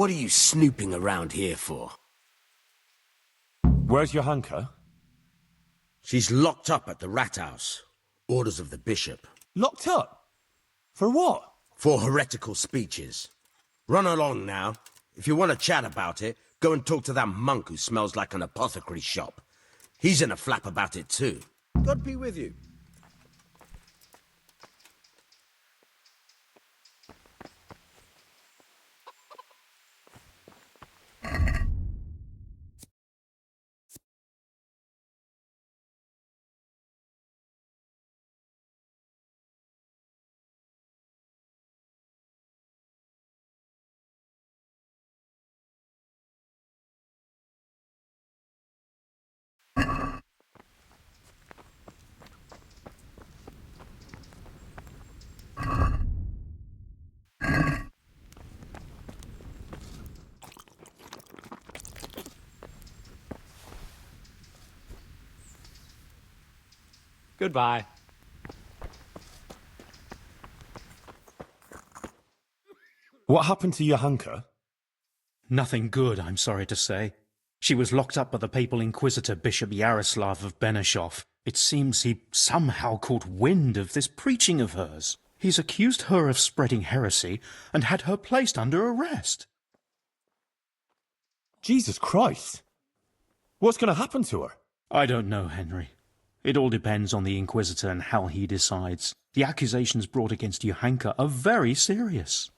What are you snooping around here for? Where's Johanka? She's locked up at the rat house. Orders of the bishop. Locked up? For what? For heretical speeches. Run along now. If you want to chat about it, go and talk to that monk who smells like an apothecary shop. He's in a flap about it too. God be with you. Goodbye. What happened to Johanka? Nothing good, I'm sorry to say. She was locked up by the papal inquisitor Bishop Yaroslav of Benešov. It seems he somehow caught wind of this preaching of hers. He's accused her of spreading heresy and had her placed under arrest. Jesus Christ! What's going to happen to her? I don't know, Henry. It all depends on the inquisitor and how he decides. The accusations brought against Johanka are very serious.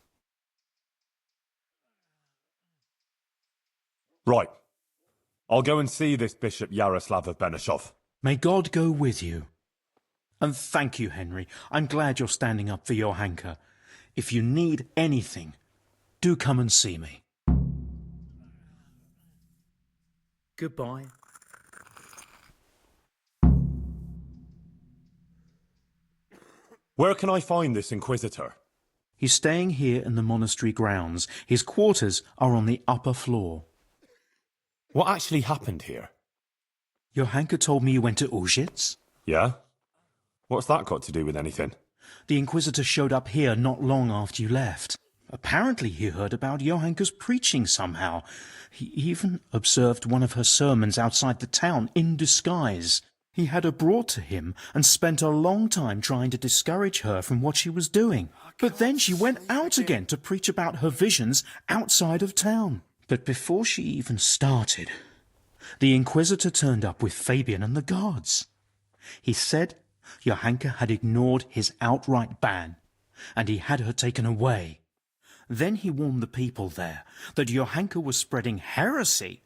Right. I'll go and see this Bishop Yaroslav of Benešov. May God go with you. And thank you, Henry. I'm glad you're standing up for Johanka. If you need anything, do come and see me. Goodbye. Where can I find this inquisitor? He's staying here in the monastery grounds. His quarters are on the upper floor. What actually happened here? Johanka told me you went to Auschwitz. Yeah? What's that got to do with anything? The inquisitor showed up here not long after you left. Apparently he heard about Johanka's preaching somehow. He even observed one of her sermons outside the town in disguise. He had her brought to him and spent a long time trying to discourage her from what she was doing. But then she went out again to preach about her visions outside of town. But before she even started, the inquisitor turned up with Fabian and the guards. He said Johanka had ignored his outright ban, and he had her taken away. Then he warned the people there that Johanka was spreading heresy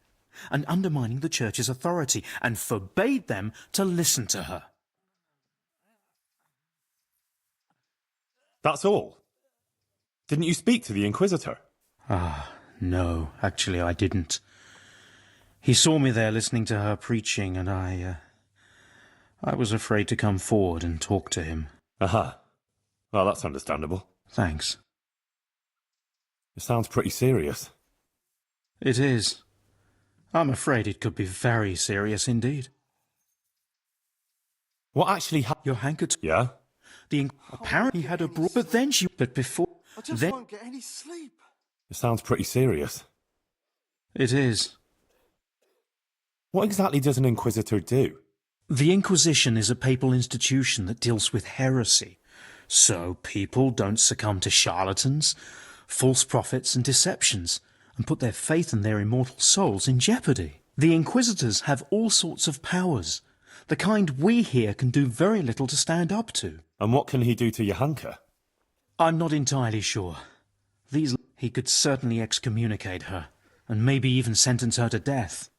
and undermining the church's authority, and forbade them to listen to her. That's all? Didn't you speak to the inquisitor? No, actually I didn't. He saw me there listening to her preaching, and I was afraid to come forward and talk to him. Aha. Well, that's understandable. Thanks. It sounds pretty serious. It is. I'm afraid it could be very serious indeed. What actually happened? Johanka... Yeah? Apparently had a but then she... But before... I just won't get any sleep. It sounds pretty serious. It is. What exactly does an inquisitor do? The Inquisition is a papal institution that deals with heresy, so people don't succumb to charlatans, false prophets and deceptions, and put their faith and their immortal souls in jeopardy. The Inquisitors have all sorts of powers, the kind we here can do very little to stand up to. And what can he do to Johanka? I'm not entirely sure. He could certainly excommunicate her, and maybe even sentence her to death.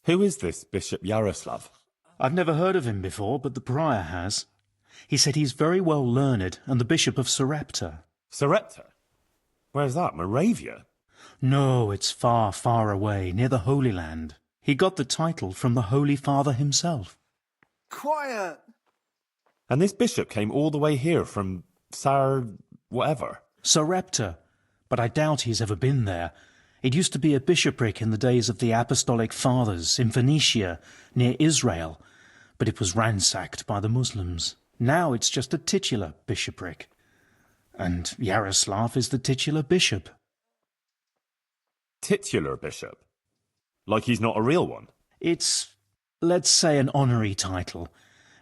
Who is this Bishop Yaroslav? I've never heard of him before, but the prior has. He said he's very well learned and the Bishop of Sarepta. Sarepta? Where's that, Moravia? No, it's far, far away, near the Holy Land. He got the title from the Holy Father himself. Quiet! And this bishop came all the way here from whatever? Sarepta, but I doubt he's ever been there. It used to be a bishopric in the days of the Apostolic Fathers in Phoenicia, near Israel, but it was ransacked by the Muslims. Now it's just a titular bishopric. And Yaroslav is the titular bishop. Titular bishop? Like he's not a real one? It's, let's say, an honorary title.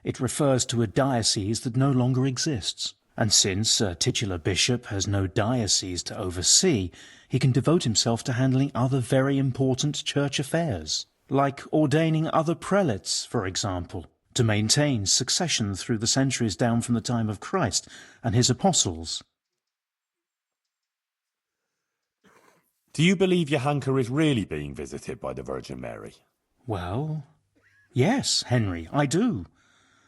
It refers to a diocese that no longer exists. And since a titular bishop has no diocese to oversee, he can devote himself to handling other very important church affairs, like ordaining other prelates, for example, to maintain succession through the centuries down from the time of Christ and his apostles. Do you believe Johanka is really being visited by the Virgin Mary? Well, yes, Henry, I do.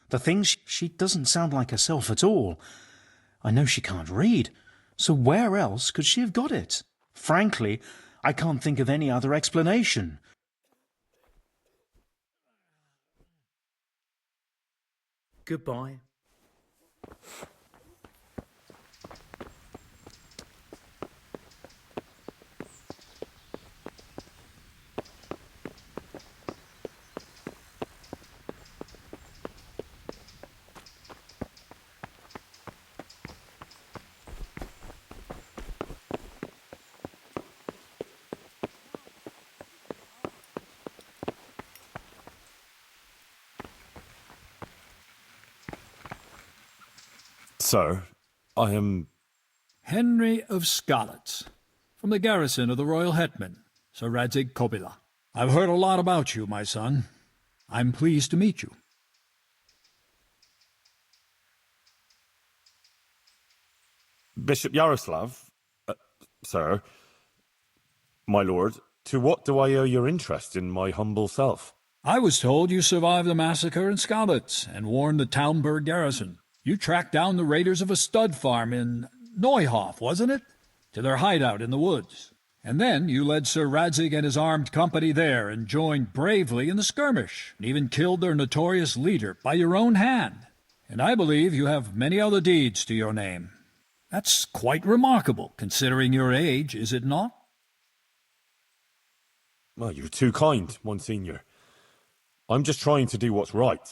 The thing, she doesn't sound like herself at all. I know she can't read, so where else could she have got it? Frankly, I can't think of any other explanation. Goodbye. Sir, I am... Henry of Scarlet, from the garrison of the Royal Hetman, Sir Radzig Kobyla. I've heard a lot about you, my son. I'm pleased to meet you. Bishop Yaroslav? Sir, my lord, to what do I owe your interest in my humble self? I was told you survived the massacre in Skalitz and warned the Talmberg garrison. You tracked down the raiders of a stud farm in Neuhof, wasn't it? To their hideout in the woods. And then you led Sir Radzig and his armed company there and joined bravely in the skirmish, and even killed their notorious leader by your own hand. And I believe you have many other deeds to your name. That's quite remarkable, considering your age, is it not? Well, you're too kind, Monsignor. I'm just trying to do what's right,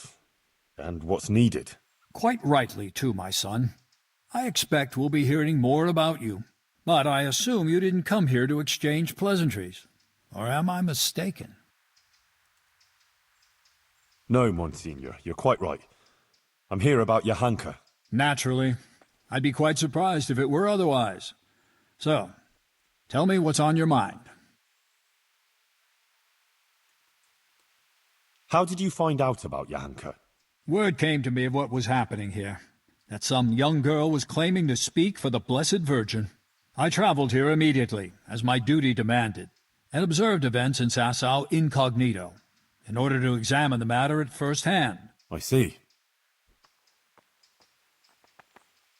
and what's needed. Quite rightly, too, my son. I expect we'll be hearing more about you. But I assume you didn't come here to exchange pleasantries. Or am I mistaken? No, Monsignor, you're quite right. I'm here about Johanka. Naturally. I'd be quite surprised if it were otherwise. So, tell me what's on your mind. How did you find out about Johanka? Word came to me of what was happening here, that some young girl was claiming to speak for the Blessed Virgin. I traveled here immediately, as my duty demanded, and observed events in Sasau incognito, in order to examine the matter at first hand. I see.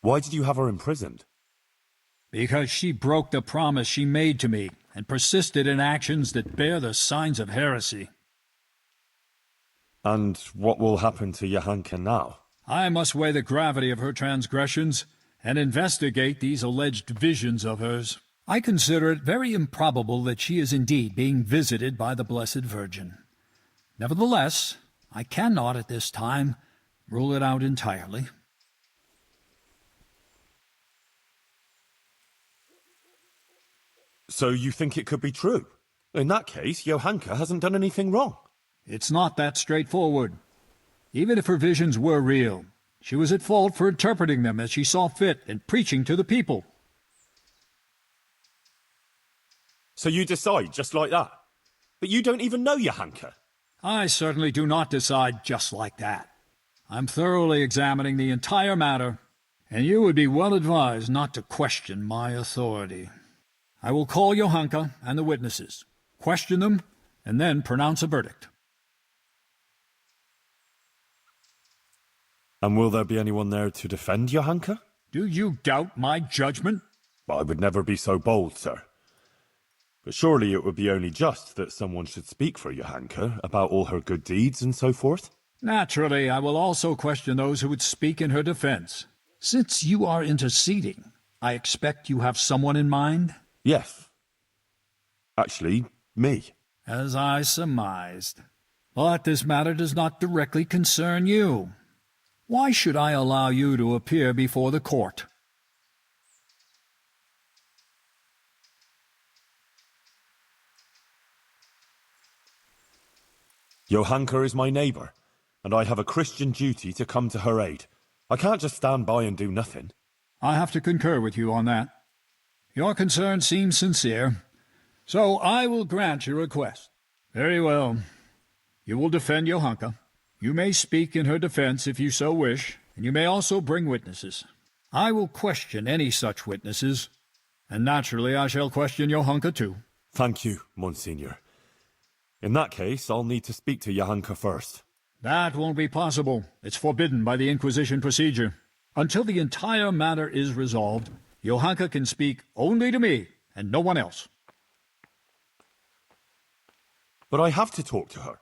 Why did you have her imprisoned? Because she broke the promise she made to me, and persisted in actions that bear the signs of heresy. And what will happen to Johanka now? I must weigh the gravity of her transgressions and investigate these alleged visions of hers. I consider it very improbable that she is indeed being visited by the Blessed Virgin. Nevertheless, I cannot at this time rule it out entirely. So you think it could be true? In that case, Johanka hasn't done anything wrong. It's not that straightforward. Even if her visions were real, she was at fault for interpreting them as she saw fit and preaching to the people. So you decide just like that? But you don't even know Johanka. I certainly do not decide just like that. I'm thoroughly examining the entire matter, and you would be well advised not to question my authority. I will call Johanka and the witnesses, question them, and then pronounce a verdict. And will there be anyone there to defend Johanka? Do you doubt my judgment? I would never be so bold, sir. But surely it would be only just that someone should speak for Johanka about all her good deeds and so forth? Naturally, I will also question those who would speak in her defense. Since you are interceding, I expect you have someone in mind? Yes. Actually, me. As I surmised. But this matter does not directly concern you. Why should I allow you to appear before the court? Johanka is my neighbour, and I have a Christian duty to come to her aid. I can't just stand by and do nothing. I have to concur with you on that. Your concern seems sincere, so I will grant your request. Very well. You will defend Johanka. You may speak in her defense if you so wish, and you may also bring witnesses. I will question any such witnesses, and naturally I shall question Johanka too. Thank you, Monsignor. In that case, I'll need to speak to Johanka first. That won't be possible. It's forbidden by the Inquisition procedure. Until the entire matter is resolved, Johanka can speak only to me and no one else. But I have to talk to her.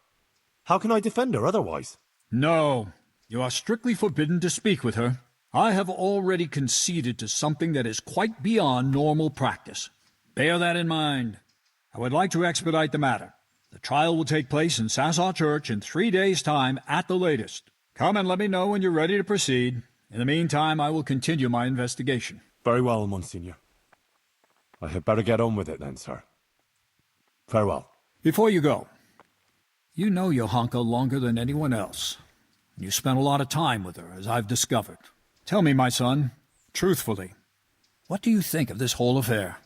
How can I defend her otherwise? No, you are strictly forbidden to speak with her. I have already conceded to something that is quite beyond normal practice. Bear that in mind. I would like to expedite the matter. The trial will take place in Sassaw Church in 3 days' time at the latest. Come and let me know when you're ready to proceed. In the meantime, I will continue my investigation. Very well, Monsignor. I had better get on with it then, sir. Farewell. Before you go, you know Johanka longer than anyone else. You spent a lot of time with her, as I've discovered. Tell me, my son, truthfully, what do you think of this whole affair?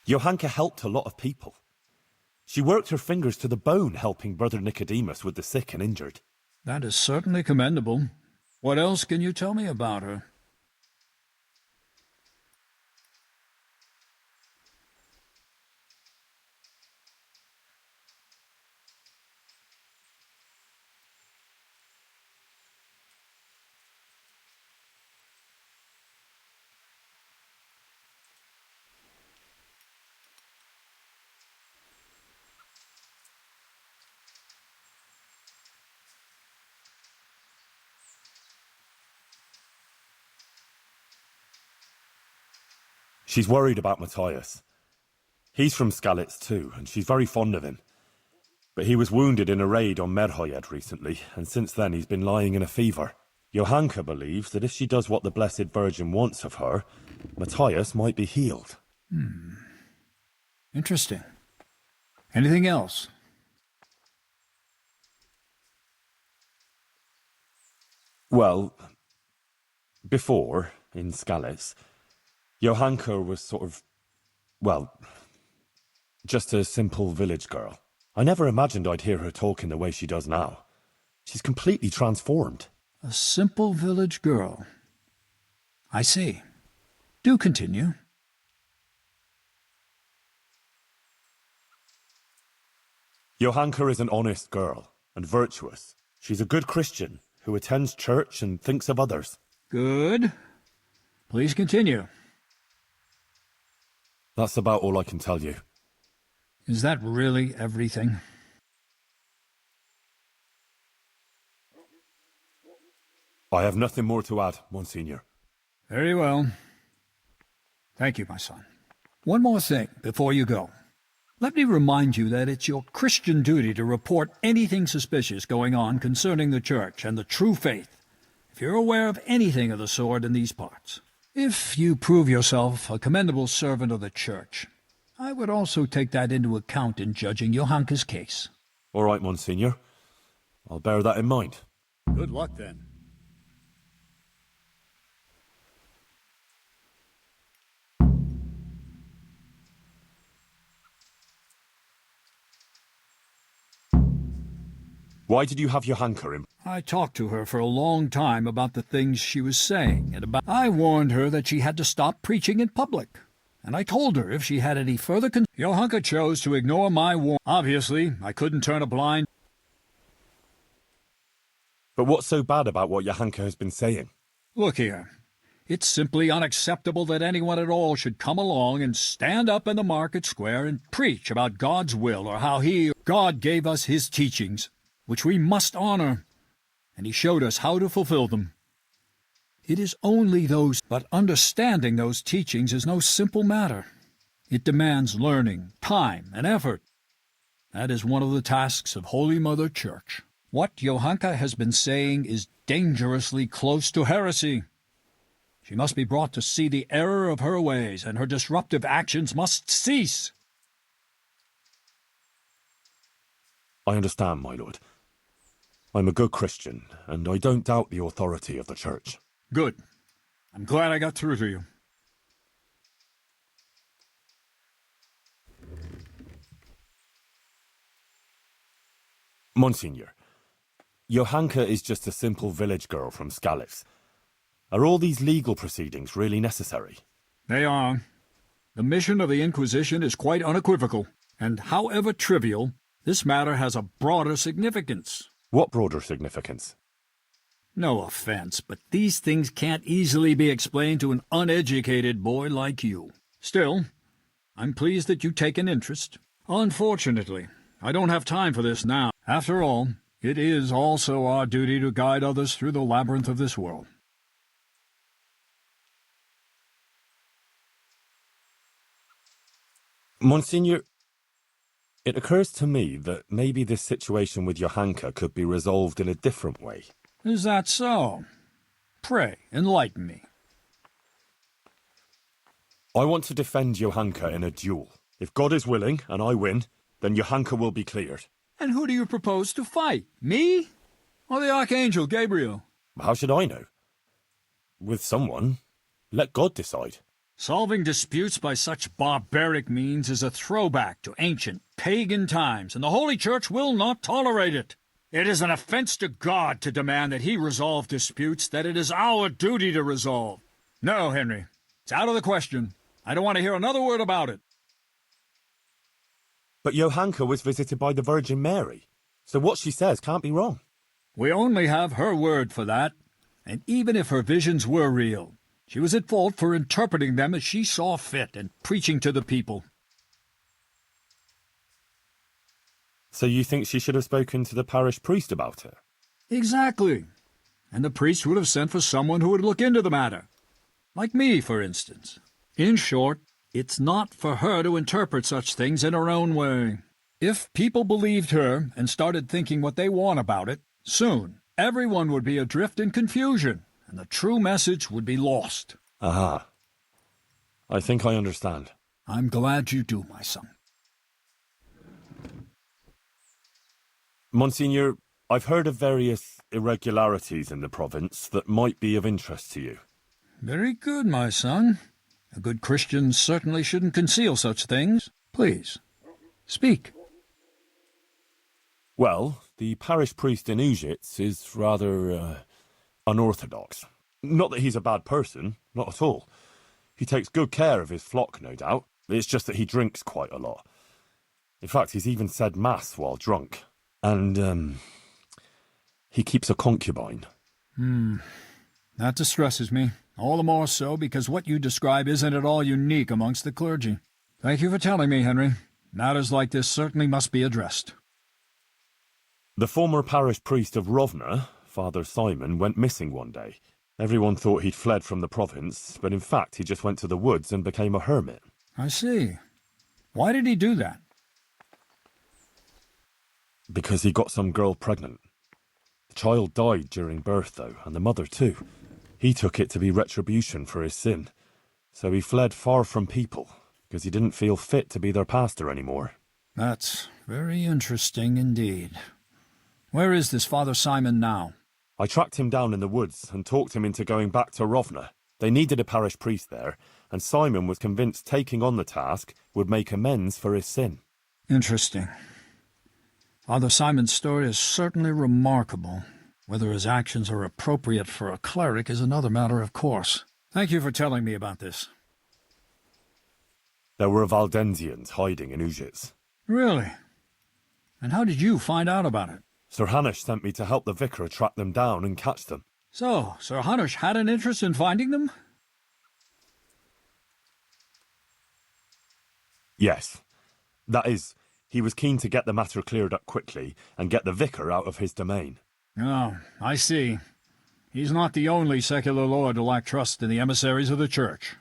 Johanka helped a lot of people. She worked her fingers to the bone helping Brother Nicodemus with the sick and injured. That is certainly commendable. What else can you tell me about her? She's worried about Matthias. He's from Skalitz too, and she's very fond of him. But he was wounded in a raid on Merhojed recently, and since then he's been lying in a fever. Johanka believes that if she does what the Blessed Virgin wants of her, Matthias might be healed. Interesting. Anything else? Well, before, in Skalitz, Johanka was sort of, well, just a simple village girl. I never imagined I'd hear her talking the way she does now. She's completely transformed. A simple village girl. I see. Do continue. Johanka is an honest girl and virtuous. She's a good Christian who attends church and thinks of others. Good. Please continue. That's about all I can tell you. Is that really everything? I have nothing more to add, Monsignor. Very well. Thank you, my son. One more thing before you go. Let me remind you that it's your Christian duty to report anything suspicious going on concerning the Church and the true faith, if you're aware of anything of the sort in these parts. If you prove yourself a commendable servant of the Church, I would also take that into account in judging Johanka's case. All right, Monsignor. I'll bear that in mind. Good luck, then. Why did you have Johanka in? I talked to her for a long time about the things she was saying, and I warned her that she had to stop preaching in public. And I told her if she had any further Johanka chose to ignore my warning. Obviously, I couldn't turn a blind. But what's so bad about what Johanka has been saying? Look here. It's simply unacceptable that anyone at all should come along and stand up in the market square and preach about God's will or how God gave us his teachings, which we must honor, and he showed us how to fulfill them. It is only those, but understanding those teachings is no simple matter. It demands learning, time, and effort. That is one of the tasks of Holy Mother Church. What Johanka has been saying is dangerously close to heresy. She must be brought to see the error of her ways, and her disruptive actions must cease. I understand, my lord. I'm a good Christian, and I don't doubt the authority of the Church. Good. I'm glad I got through to you. Monsignor, Johanka is just a simple village girl from Skalitz. Are all these legal proceedings really necessary? They are. The mission of the Inquisition is quite unequivocal, and however trivial, this matter has a broader significance. What broader significance? No offense, but these things can't easily be explained to an uneducated boy like you. Still, I'm pleased that you take an interest. Unfortunately, I don't have time for this now. After all, it is also our duty to guide others through the labyrinth of this world. Monsignor, it occurs to me that maybe this situation with Johanka could be resolved in a different way. Is that so? Pray, enlighten me. I want to defend Johanka in a duel. If God is willing, and I win, then Johanka will be cleared. And who do you propose to fight? Me? Or the Archangel Gabriel? How should I know? With someone. Let God decide. Solving disputes by such barbaric means is a throwback to ancient pagan times, and the Holy Church will not tolerate it. It is an offense to God to demand that he resolve disputes that it is our duty to resolve. No, Henry, it's out of the question. I don't want to hear another word about it. But Johanka was visited by the Virgin Mary, so what she says can't be wrong. We only have her word for that, and even if her visions were real, she was at fault for interpreting them as she saw fit and preaching to the people. So you think she should have spoken to the parish priest about it? Exactly. And the priest would have sent for someone who would look into the matter. Like me, for instance. In short, it's not for her to interpret such things in her own way. If people believed her and started thinking what they want about it, soon everyone would be adrift in confusion, and the true message would be lost. Aha. I think I understand. I'm glad you do, my son. Monsignor, I've heard of various irregularities in the province that might be of interest to you. Very good, my son. A good Christian certainly shouldn't conceal such things. Please, speak. Well, the parish priest in Ujits is rather, unorthodox. Not that he's a bad person, not at all. He takes good care of his flock, no doubt. It's just that he drinks quite a lot. In fact, he's even said mass while drunk. And, he keeps a concubine. That distresses me. All the more so because what you describe isn't at all unique amongst the clergy. Thank you for telling me, Henry. Matters like this certainly must be addressed. The former parish priest of Rovna, Father Simon, went missing one day. Everyone thought he'd fled from the province, but in fact he just went to the woods and became a hermit. I see. Why did he do that? Because he got some girl pregnant. The child died during birth, though, and the mother too. He took it to be retribution for his sin. So he fled far from people, because he didn't feel fit to be their pastor anymore. That's very interesting indeed. Where is this Father Simon now? I tracked him down in the woods and talked him into going back to Rovna. They needed a parish priest there, and Simon was convinced taking on the task would make amends for his sin. Interesting. Father Simon's story is certainly remarkable. Whether his actions are appropriate for a cleric is another matter, of course. Thank you for telling me about this. There were Valdensians hiding in Ujits. Really? And how did you find out about it? Sir Hanush sent me to help the vicar track them down and catch them. So, Sir Hanush had an interest in finding them? Yes. That is, he was keen to get the matter cleared up quickly and get the vicar out of his domain. Oh, I see. He's not the only secular lord to lack trust in the emissaries of the Church.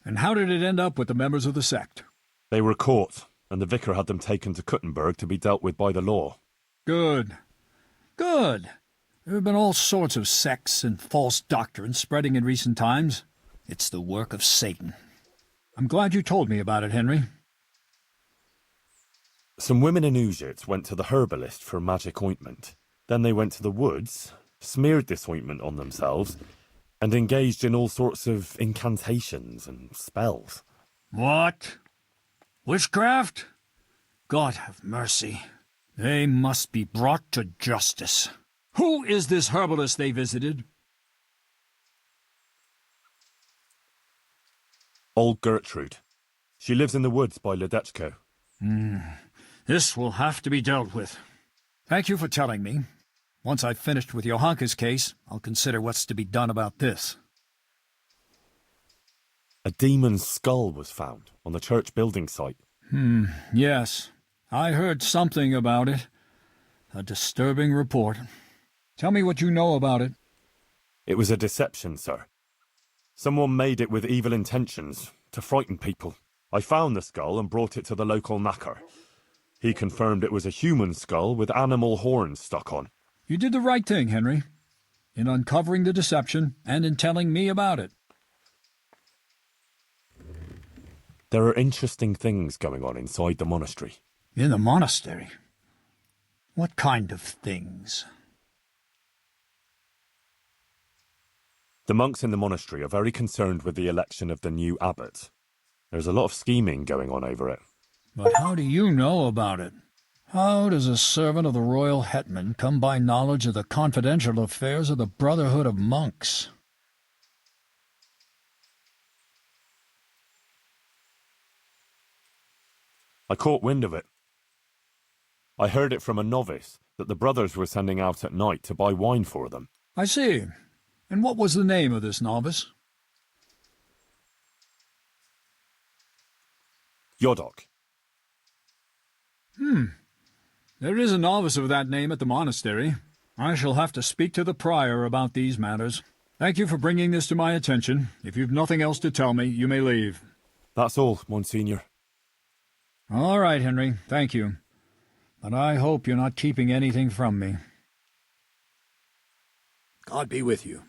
And how did it end up with the members of the sect? They were caught and the vicar had them taken to Kuttenberg to be dealt with by the law. Good. Good. There have been all sorts of sects and false doctrines spreading in recent times. It's the work of Satan. I'm glad you told me about it, Henry. Some women in Ujit went to the herbalist for magic ointment. Then they went to the woods, smeared this ointment on themselves, and engaged in all sorts of incantations and spells. What? Witchcraft? God have mercy. They must be brought to justice. Who is this herbalist they visited? Old Gertrude. She lives in the woods by Ledechko. This will have to be dealt with. Thank you for telling me. Once I've finished with Johanka's case, I'll consider what's to be done about this. A demon's skull was found on the church building site. Yes, I heard something about it. A disturbing report. Tell me what you know about it. It was a deception, sir. Someone made it with evil intentions, to frighten people. I found the skull and brought it to the local knacker. He confirmed it was a human skull with animal horns stuck on. You did the right thing, Henry, in uncovering the deception and in telling me about it. There are interesting things going on inside the monastery. In the monastery? What kind of things? The monks in the monastery are very concerned with the election of the new abbot. There's a lot of scheming going on over it. But how do you know about it? How does a servant of the royal hetman come by knowledge of the confidential affairs of the Brotherhood of Monks? I caught wind of it. I heard it from a novice that the brothers were sending out at night to buy wine for them. I see. And what was the name of this novice? Yodok. There is a novice of that name at the monastery. I shall have to speak to the prior about these matters. Thank you for bringing this to my attention. If you've nothing else to tell me, you may leave. That's all, Monsignor. All right, Henry, thank you. But I hope you're not keeping anything from me. God be with you.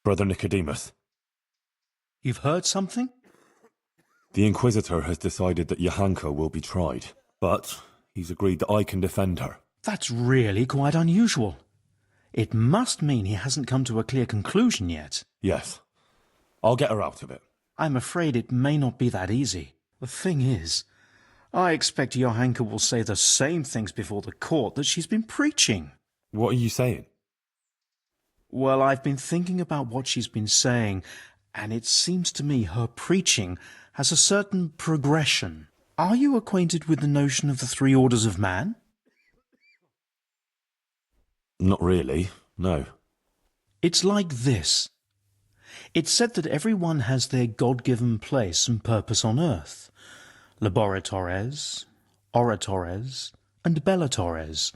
Brother Nicodemus, You've heard something? the Inquisitor has decided that Johanka will be tried, but he's agreed that I can defend her. That's really quite unusual. It must mean he hasn't come to a clear conclusion yet. Yes. I'll get her out of it. I'm afraid it may not be that easy. The thing is, I expect Johanka will say the same things before the court that she's been preaching. What are you saying? Well, I've been thinking about what she's been saying, and it seems to me her preaching has a certain progression. Are you acquainted with the notion of the three orders of man? Not really, no. It's like this. It's said that everyone has their God-given place and purpose on earth. Laboratores, oratores, and bellatores.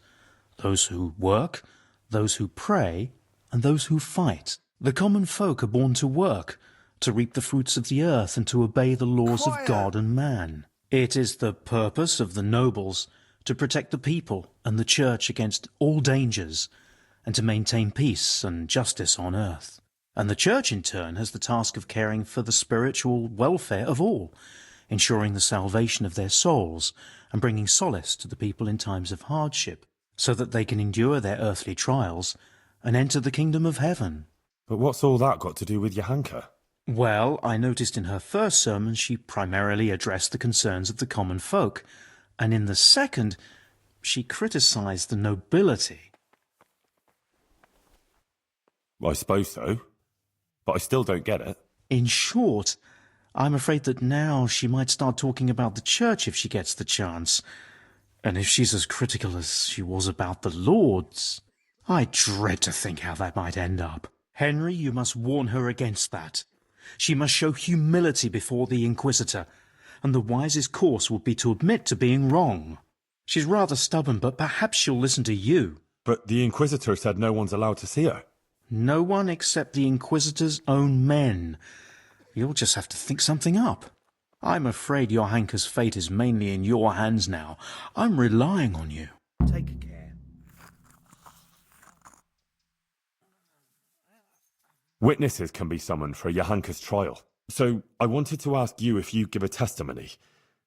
Those who work, those who pray, and those who fight. The common folk are born to work, to reap the fruits of the earth and to obey the laws of God and man. It is the purpose of the nobles to protect the people and the church against all dangers and to maintain peace and justice on earth. And the church in turn has the task of caring for the spiritual welfare of all, ensuring the salvation of their souls and bringing solace to the people in times of hardship so that they can endure their earthly trials and enter the kingdom of heaven. But what's all that got to do with Johanka? Well, I noticed in her first sermon she primarily addressed the concerns of the common folk, and in the second she criticized the nobility. I suppose so, but I still don't get it. In short, I'm afraid that now she might start talking about the church if she gets the chance. And if she's as critical as she was about the lords, I dread to think how that might end up. Henry, you must warn her against that. She must show humility before the Inquisitor, and the wisest course would be to admit to being wrong. She's rather stubborn, but perhaps she'll listen to you. But the Inquisitor said no one's allowed to see her. No one except the Inquisitor's own men. You'll just have to think something up. I'm afraid Johanka's fate is mainly in your hands now. I'm relying on you. Take care. Witnesses can be summoned for Johanka's trial. So I wanted to ask you if you give a testimony.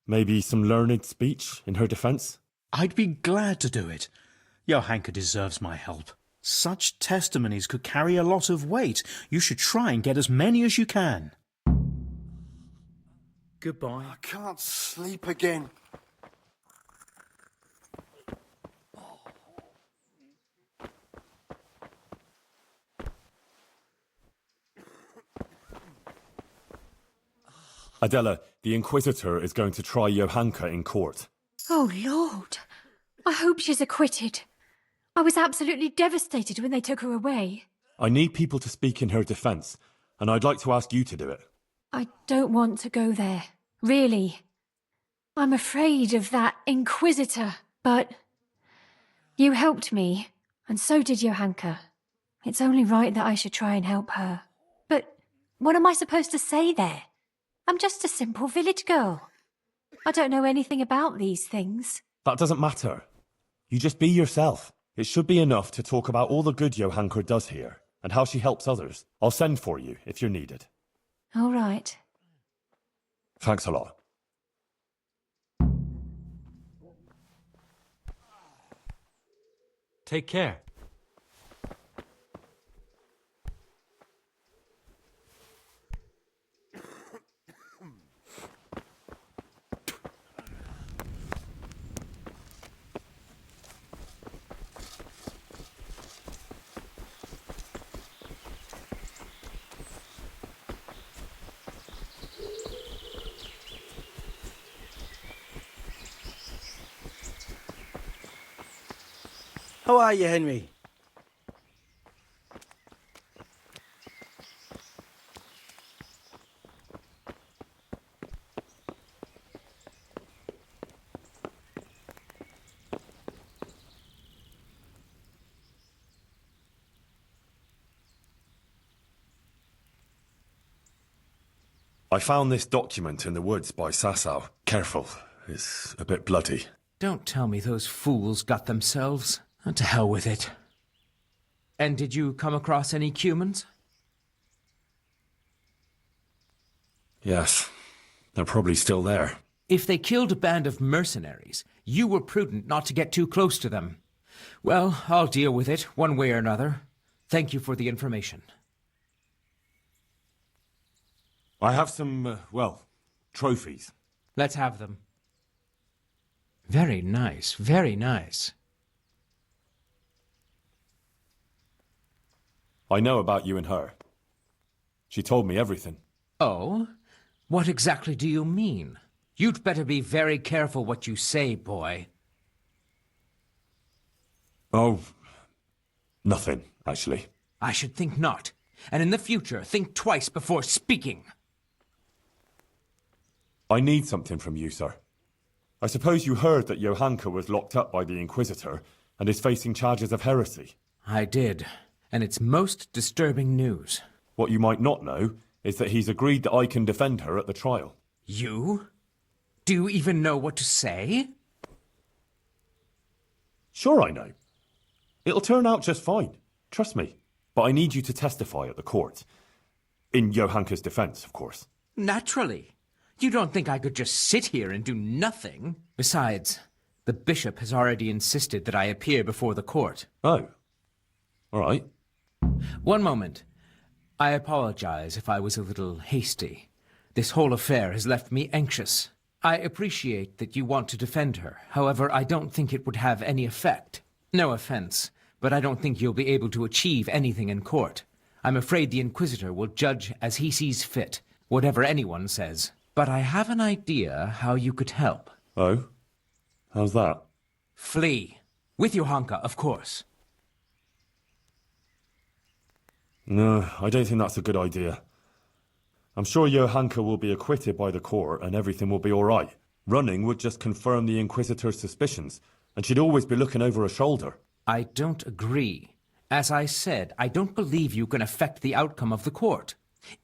Maybe some learned speech in her defence? I'd be glad to do it. Johanka deserves my help. Such testimonies could carry a lot of weight. You should try and get as many as you can. Goodbye. I can't sleep again. Adela, the Inquisitor is going to try Johanka in court. Oh, Lord. I hope she's acquitted. I was absolutely devastated when they took her away. I need people to speak in her defence, and I'd like to ask you to do it. I don't want to go there. Really. I'm afraid of that Inquisitor. But you helped me, and so did Johanka. It's only right that I should try and help her. But what am I supposed to say there? I'm just a simple village girl. I don't know anything about these things. That doesn't matter. You just be yourself. It should be enough to talk about all the good Johanka does here, and how she helps others. I'll send for you if you're needed. All right. Thanks a lot. Take care. How are you, Henry? I found this document in the woods by Sasau. Careful, it's a bit bloody. Don't tell me those fools got themselves. And to hell with it. And did you come across any Cumans? Yes, they're probably still there. If they killed a band of mercenaries, you were prudent not to get too close to them. Well, I'll deal with it, one way or another. Thank you for the information. I have some, trophies. Let's have them. Very nice, very nice. I know about you and her. She told me everything. Oh? What exactly do you mean? You'd better be very careful what you say, boy. Oh, nothing, actually. I should think not. And in the future, think twice before speaking. I need something from you, sir. I suppose you heard that Johanka was locked up by the Inquisitor and is facing charges of heresy. I did, and it's most disturbing news. What you might not know is that he's agreed that I can defend her at the trial. You? Do you even know what to say? Sure I know. It'll turn out just fine. Trust me. But I need you to testify at the court. In Johanka's defense, of course. Naturally. You don't think I could just sit here and do nothing? Besides, the bishop has already insisted that I appear before the court. Oh. All right. One moment. I apologize if I was a little hasty. This whole affair has left me anxious. I appreciate that you want to defend her. However, I don't think it would have any effect. No offense, but I don't think you'll be able to achieve anything in court. I'm afraid the Inquisitor will judge as he sees fit, whatever anyone says. But I have an idea how you could help. Oh? How's that? Flee. With Johanka, of course. No, I don't think that's a good idea. I'm sure Johanka will be acquitted by the court and everything will be all right. Running would just confirm the Inquisitor's suspicions, and she'd always be looking over her shoulder. I don't agree. As I said, I don't believe you can affect the outcome of the court.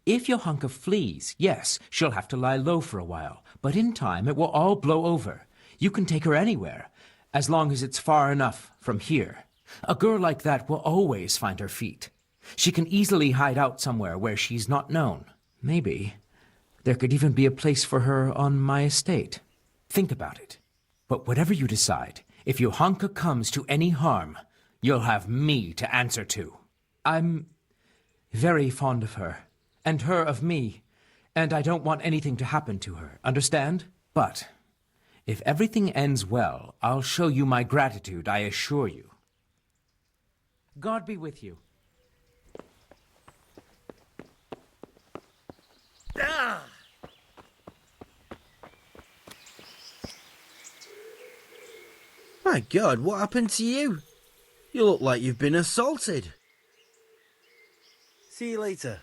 If Johanka flees, yes, she'll have to lie low for a while, but in time it will all blow over. You can take her anywhere, as long as it's far enough from here. A girl like that will always find her feet. She can easily hide out somewhere where she's not known. Maybe there could even be a place for her on my estate. Think about it. But whatever you decide, if Johanka comes to any harm, you'll have me to answer to. I'm very fond of her, and her of me, and I don't want anything to happen to her, understand? But if everything ends well, I'll show you my gratitude, I assure you. God be with you. My God, what happened to you? You look like you've been assaulted. See you later.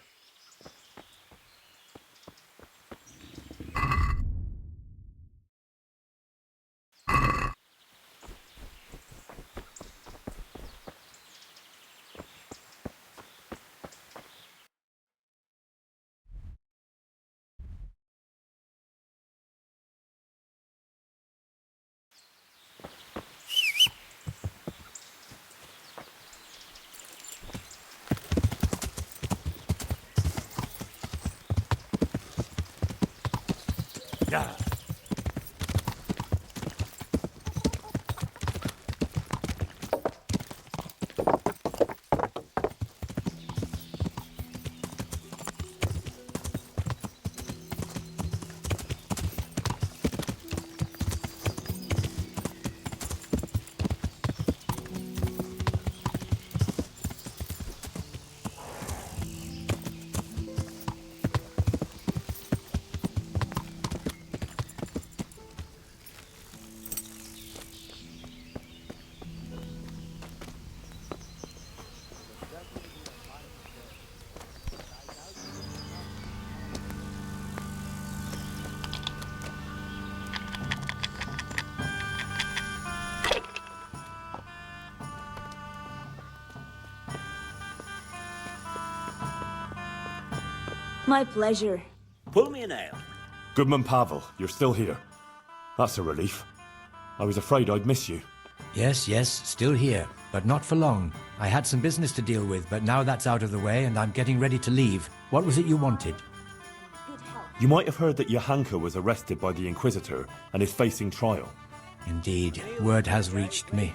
My pleasure. Pull me an ale. Goodman Pavel, you're still here. That's a relief. I was afraid I'd miss you. Yes, still here, but not for long. I had some business to deal with, but now that's out of the way and I'm getting ready to leave. What was it you wanted? You might have heard that Johanka was arrested by the Inquisitor and is facing trial. Indeed, word has reached me.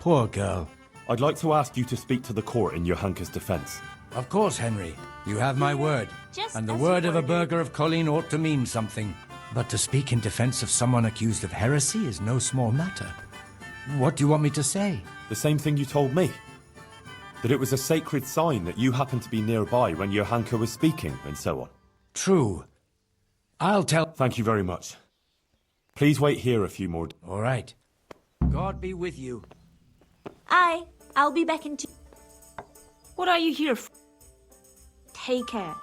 Poor girl. I'd like to ask you to speak to the court in Johanka's defense. Of course, Henry. You have my word. And the word of a burgher of Colleen ought to mean something. But to speak in defense of someone accused of heresy is no small matter. What do you want me to say? The same thing you told me. That it was a sacred sign that you happened to be nearby when Johanka was speaking, and so on. True. I'll tell... Thank you very much. Please wait here a few more... All right. God be with you. Aye, I'll be back in What are you here for? Take care.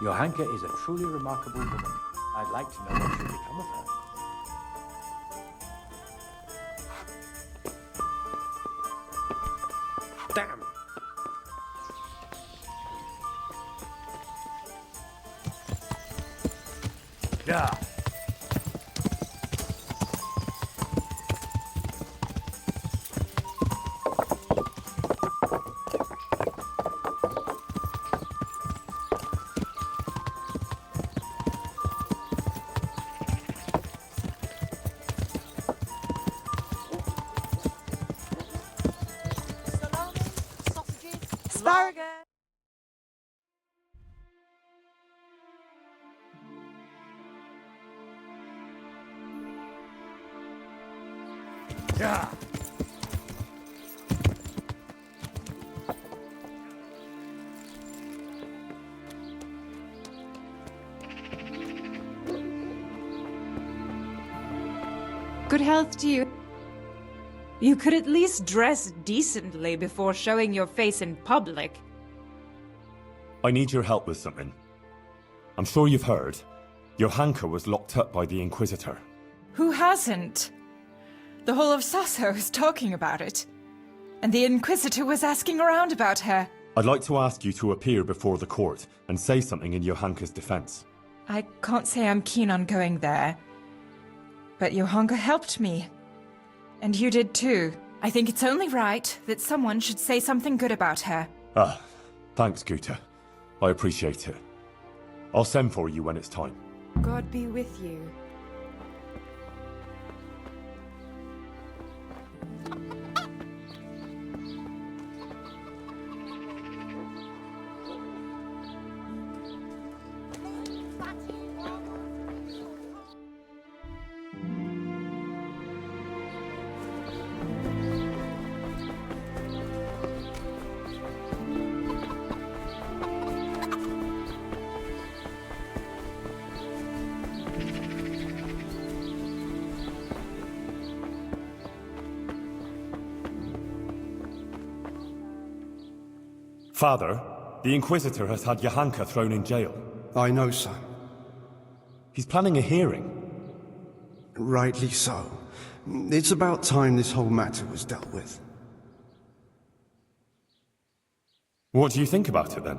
Johanka is a truly remarkable woman. I'd like to know what should become of her. Damn. Yeah. Asparagus. Yeah. Good health to you. You could at least dress decently before showing your face in public. I need your help with something. I'm sure you've heard. Johanka was locked up by the Inquisitor. Who hasn't? The whole of Sasso is talking about it. And the Inquisitor was asking around about her. I'd like to ask you to appear before the court and say something in Johanka's defense. I can't say I'm keen on going there. But Johanka helped me. And you did too. I think it's only right that someone should say something good about her. Ah, thanks, Guta. I appreciate it. I'll send for you when it's time. God be with you. Father, the Inquisitor has had Johanka thrown in jail. I know, son. He's planning a hearing. Rightly so. It's about time this whole matter was dealt with. What do you think about it, then?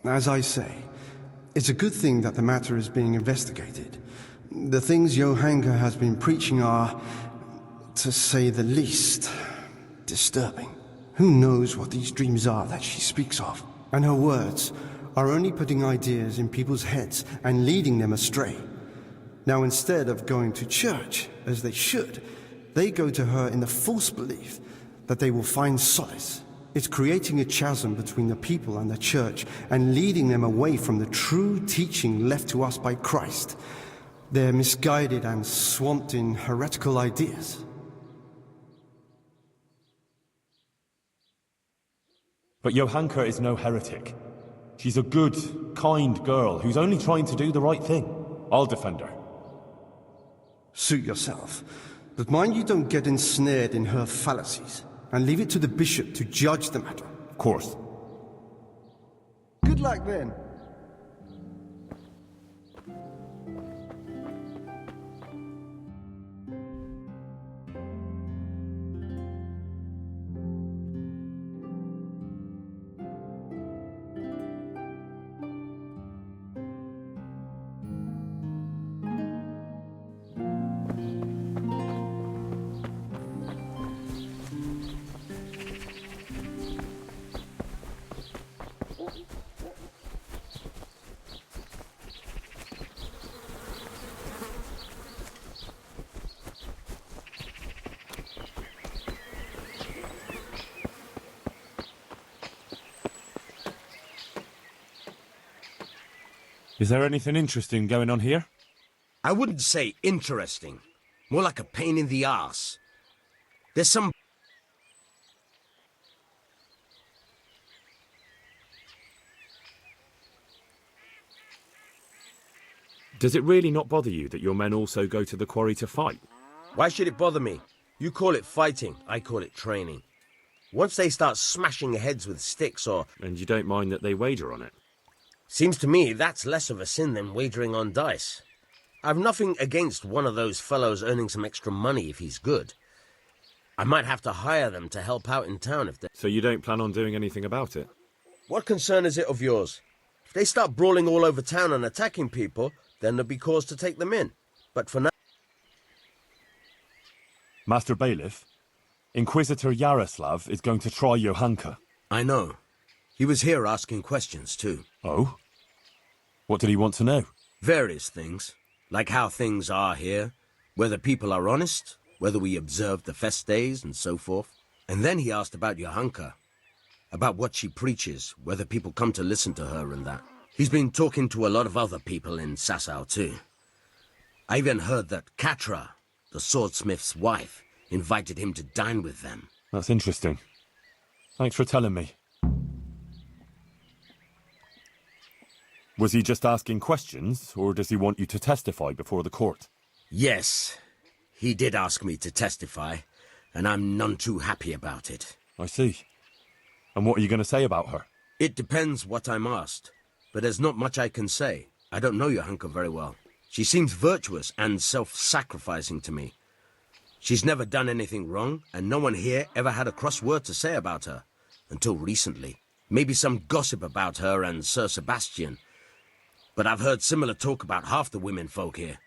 As I say, it's a good thing that the matter is being investigated. The things Johanka has been preaching are, to say the least, disturbing. Who knows what these dreams are that she speaks of? And her words are only putting ideas in people's heads and leading them astray. Now, instead of going to church, as they should, they go to her in the false belief that they will find solace. It's creating a chasm between the people and the church and leading them away from the true teaching left to us by Christ. They're misguided and swamped in heretical ideas. But Johanka is no heretic. She's a good, kind girl who's only trying to do the right thing. I'll defend her. Suit yourself. But mind you don't get ensnared in her fallacies, and leave it to the bishop to judge the matter. Of course. Good luck then. Is there anything interesting going on here? I wouldn't say interesting. More like a pain in the arse. There's some... Does it really not bother you that your men also go to the quarry to fight? Why should it bother me? You call it fighting, I call it training. Once they start smashing heads with sticks or... And you don't mind that they wager on it? Seems to me that's less of a sin than wagering on dice. I've nothing against one of those fellows earning some extra money if he's good. I might have to hire them to help out in town if they... So you don't plan on doing anything about it? What concern is it of yours? If they start brawling all over town and attacking people, then there'll be cause to take them in. But for now... Master Bailiff, Inquisitor Yaroslav is going to try Johanka. I know. He was here asking questions, too. Oh? What did he want to know? Various things. Like how things are here, whether people are honest, whether we observe the fest days, and so forth. And then he asked about Johanka. About what she preaches, whether people come to listen to her and that. He's been talking to a lot of other people in Sasau, too. I even heard that Katra, the swordsmith's wife, invited him to dine with them. That's interesting. Thanks for telling me. Was he just asking questions, or does he want you to testify before the court? Yes, he did ask me to testify, and I'm none too happy about it. I see. And what are you going to say about her? It depends what I'm asked, but there's not much I can say. I don't know Johanka very well. She seems virtuous and self-sacrificing to me. She's never done anything wrong, and no one here ever had a cross word to say about her. Until recently. Maybe some gossip about her and Sir Sebastian. But I've heard similar talk about half the women folk here.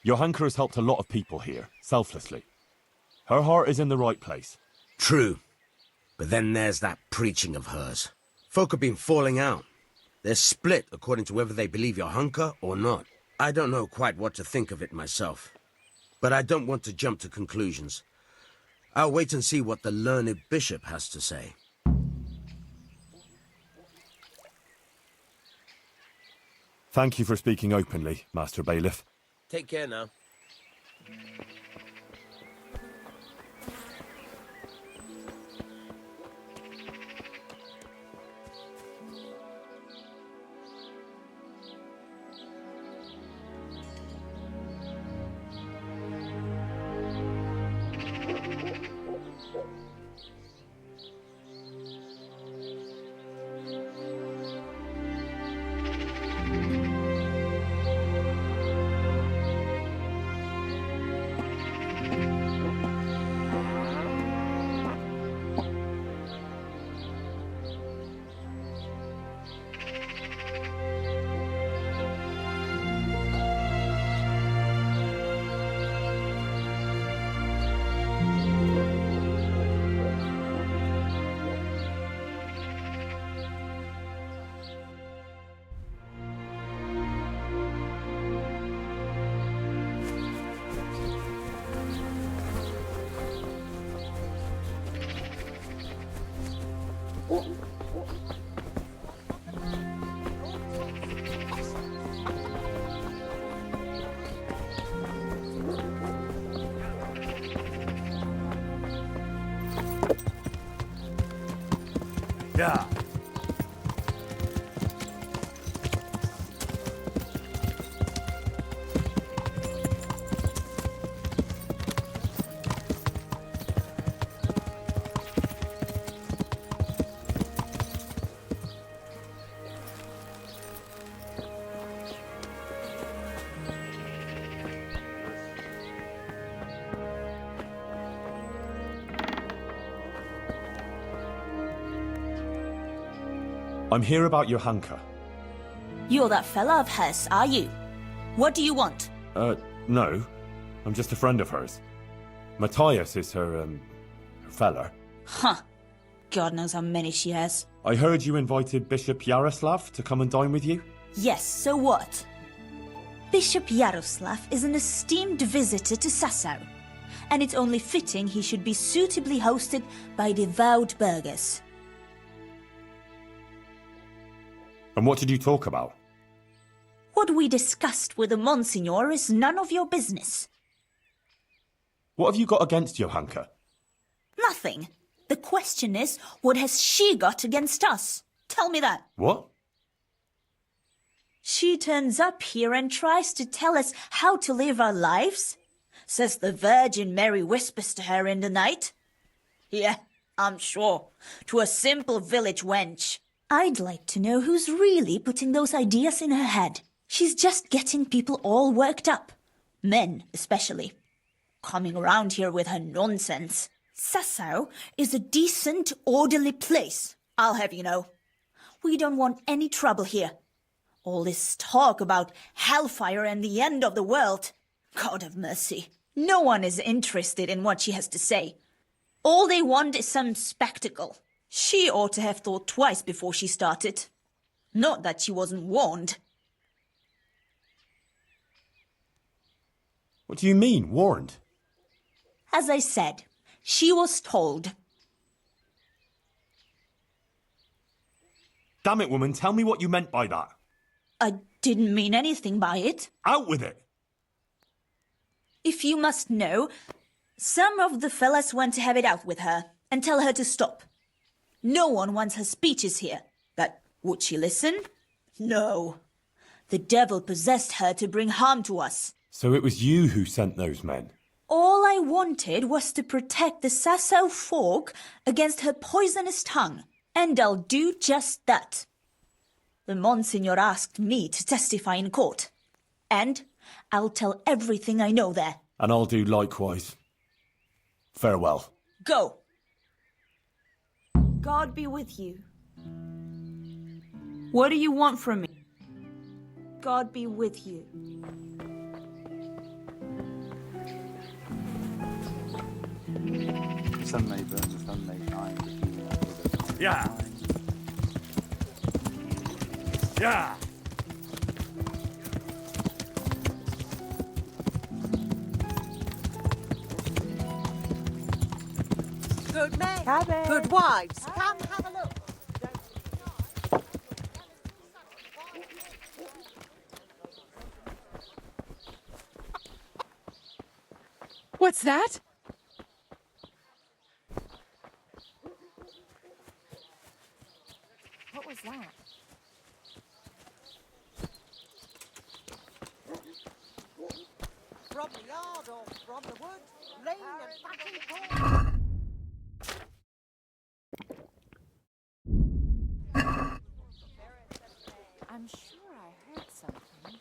Johanka has helped a lot of people here, selflessly. Her heart is in the right place. True. But then there's that preaching of hers. Folk have been falling out. They're split according to whether they believe Johanka or not. I don't know quite what to think of it myself. But I don't want to jump to conclusions. I'll wait and see what the learned bishop has to say. Thank you for speaking openly, Master Bailiff. Take care now. Yeah. I'm here about Johanka. You're that fella of hers, are you? What do you want? No. I'm just a friend of hers. Matthias is her fella. Huh. God knows how many she has. I heard you invited Bishop Yaroslav to come and dine with you? Yes, so what? Bishop Yaroslav is an esteemed visitor to Sasau, and it's only fitting he should be suitably hosted by devout burghers. And what did you talk about? What we discussed with the Monsignor is none of your business. What have you got against Johanka? Nothing. The question is, what has she got against us? Tell me that. What? She turns up here and tries to tell us how to live our lives. Says the Virgin Mary whispers to her in the night. Yeah, I'm sure. To a simple village wench. I'd like to know who's really putting those ideas in her head. She's just getting people all worked up. Men, especially. Coming around here with her nonsense. Sasau is a decent, orderly place, I'll have you know. We don't want any trouble here. All this talk about hellfire and the end of the world. God have mercy. No one is interested in what she has to say. All they want is some spectacle. She ought to have thought twice before she started. Not that she wasn't warned. What do you mean, warned? As I said, she was told. Damn it, woman, tell me what you meant by that. I didn't mean anything by it. Out with it! If you must know, some of the fellas want to have it out with her and tell her to stop. No one wants her speeches here. But would she listen? No. The devil possessed her to bring harm to us. So it was you who sent those men? All I wanted was to protect the Sasau folk against her poisonous tongue. And I'll do just that. The Monsignor asked me to testify in court. And I'll tell everything I know there. And I'll do likewise. Farewell. Go. God be with you. What do you want from me? God be with you. Sun may burn, the sun may shine. Yeah. Yeah. Good men, good wives, come have a look. What's that? What was that? From the yard or from the wood, lean and fatty corn. I'm sure I heard something.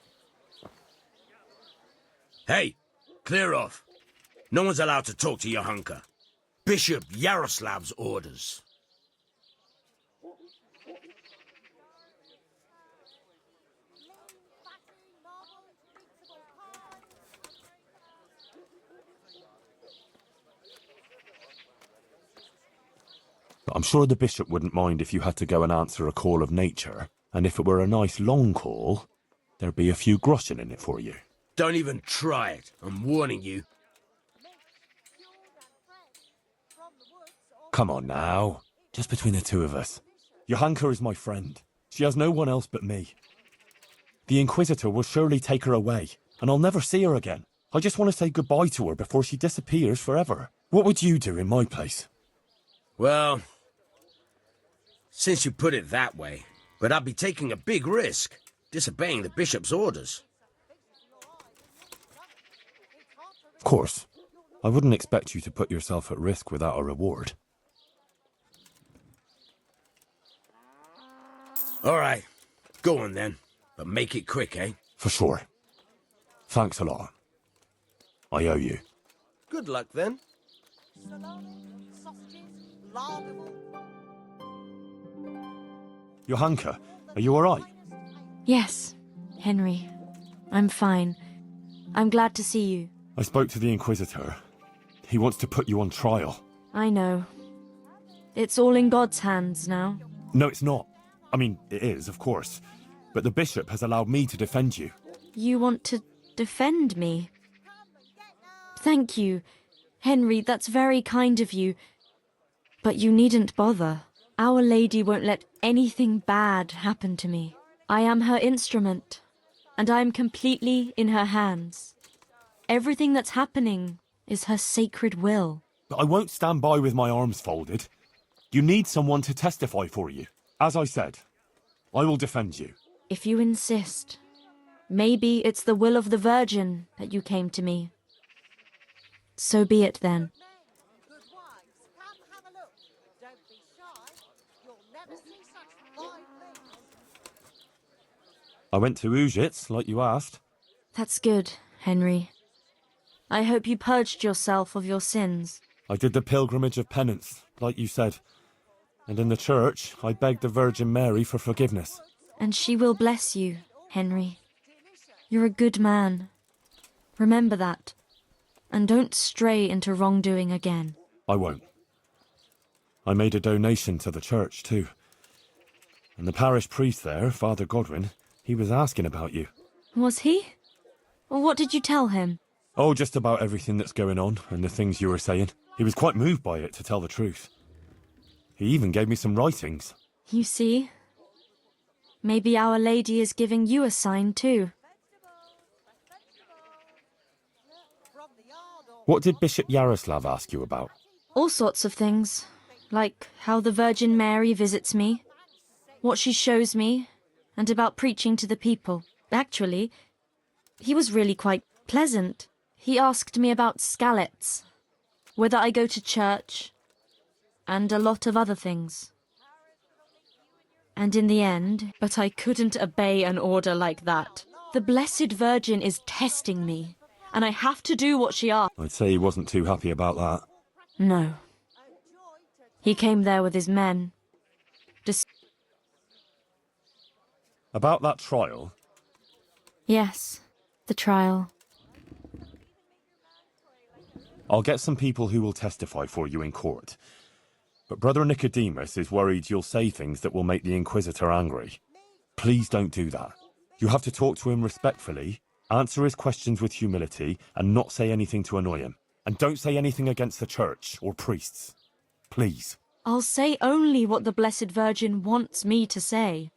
Hey, clear off. No one's allowed to talk to Johanka. Bishop Yaroslav's orders. I'm sure the bishop wouldn't mind if you had to go and answer a call of nature, and if it were a nice long call, there'd be a few groschen in it for you. Don't even try it. I'm warning you. Come on now, just between the two of us. Johanka is my friend. She has no one else but me. The Inquisitor will surely take her away, and I'll never see her again. I just want to say goodbye to her before she disappears forever. What would you do in my place? Well, since you put it that way, but I'd be taking a big risk, disobeying the bishop's orders. Of course. I wouldn't expect you to put yourself at risk without a reward. All right, go on then, but make it quick, eh? For sure. Thanks a lot. I owe you. Good luck then. Johanka, are you all right? Yes, Henry. I'm fine. I'm glad to see you. I spoke to the Inquisitor. He wants to put you on trial. I know. It's all in God's hands now. No, it's not. I mean, it is, of course. But the bishop has allowed me to defend you. You want to defend me? Thank you. Henry, that's very kind of you. But you needn't bother. Our Lady won't let anything bad happen to me. I am her instrument, and I am completely in her hands. Everything that's happening is her sacred will. But I won't stand by with my arms folded. You need someone to testify for you. As I said, I will defend you. If you insist, maybe it's the will of the Virgin that you came to me. So be it then. Good wives, come have a look. Don't be shy. You'll never see such fine things. I went to Ujits, like you asked. That's good, Henry. I hope you purged yourself of your sins. I did the pilgrimage of penance, like you said. And in the church, I begged the Virgin Mary for forgiveness. And she will bless you, Henry. You're a good man. Remember that. And don't stray into wrongdoing again. I won't. I made a donation to the church, too. And the parish priest there, Father Godwin, he was asking about you. Was he? What did you tell him? Oh, just about everything that's going on and the things you were saying. He was quite moved by it, to tell the truth. He even gave me some writings. You see? Maybe Our Lady is giving you a sign too. What did Bishop Yaroslav ask you about? All sorts of things. Like how the Virgin Mary visits me, what she shows me, and about preaching to the people. Actually, he was really quite pleasant. He asked me about Skalitz, whether I go to church, and a lot of other things. And in the end, but I couldn't obey an order like that. The Blessed Virgin is testing me, and I have to do what she asks. I'd say he wasn't too happy about that. No. He came there with his men. About that trial? Yes, the trial. I'll get some people who will testify for you in court. But Brother Nicodemus is worried you'll say things that will make the Inquisitor angry. Please don't do that. You have to talk to him respectfully, answer his questions with humility, and not say anything to annoy him. And don't say anything against the church or priests. Please. I'll say only what the Blessed Virgin wants me to say.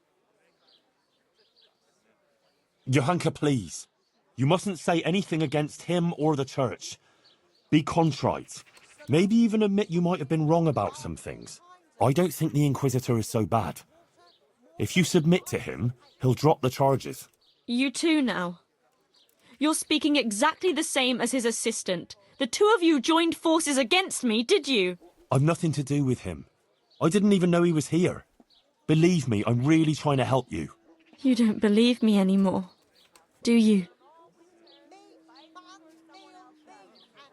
Johanka, please. You mustn't say anything against him or the church. Be contrite. Maybe even admit you might have been wrong about some things. I don't think the Inquisitor is so bad. If you submit to him, he'll drop the charges. You too now. You're speaking exactly the same as his assistant. The two of you joined forces against me, did you? I've nothing to do with him. I didn't even know he was here. Believe me, I'm really trying to help you. You don't believe me anymore, do you?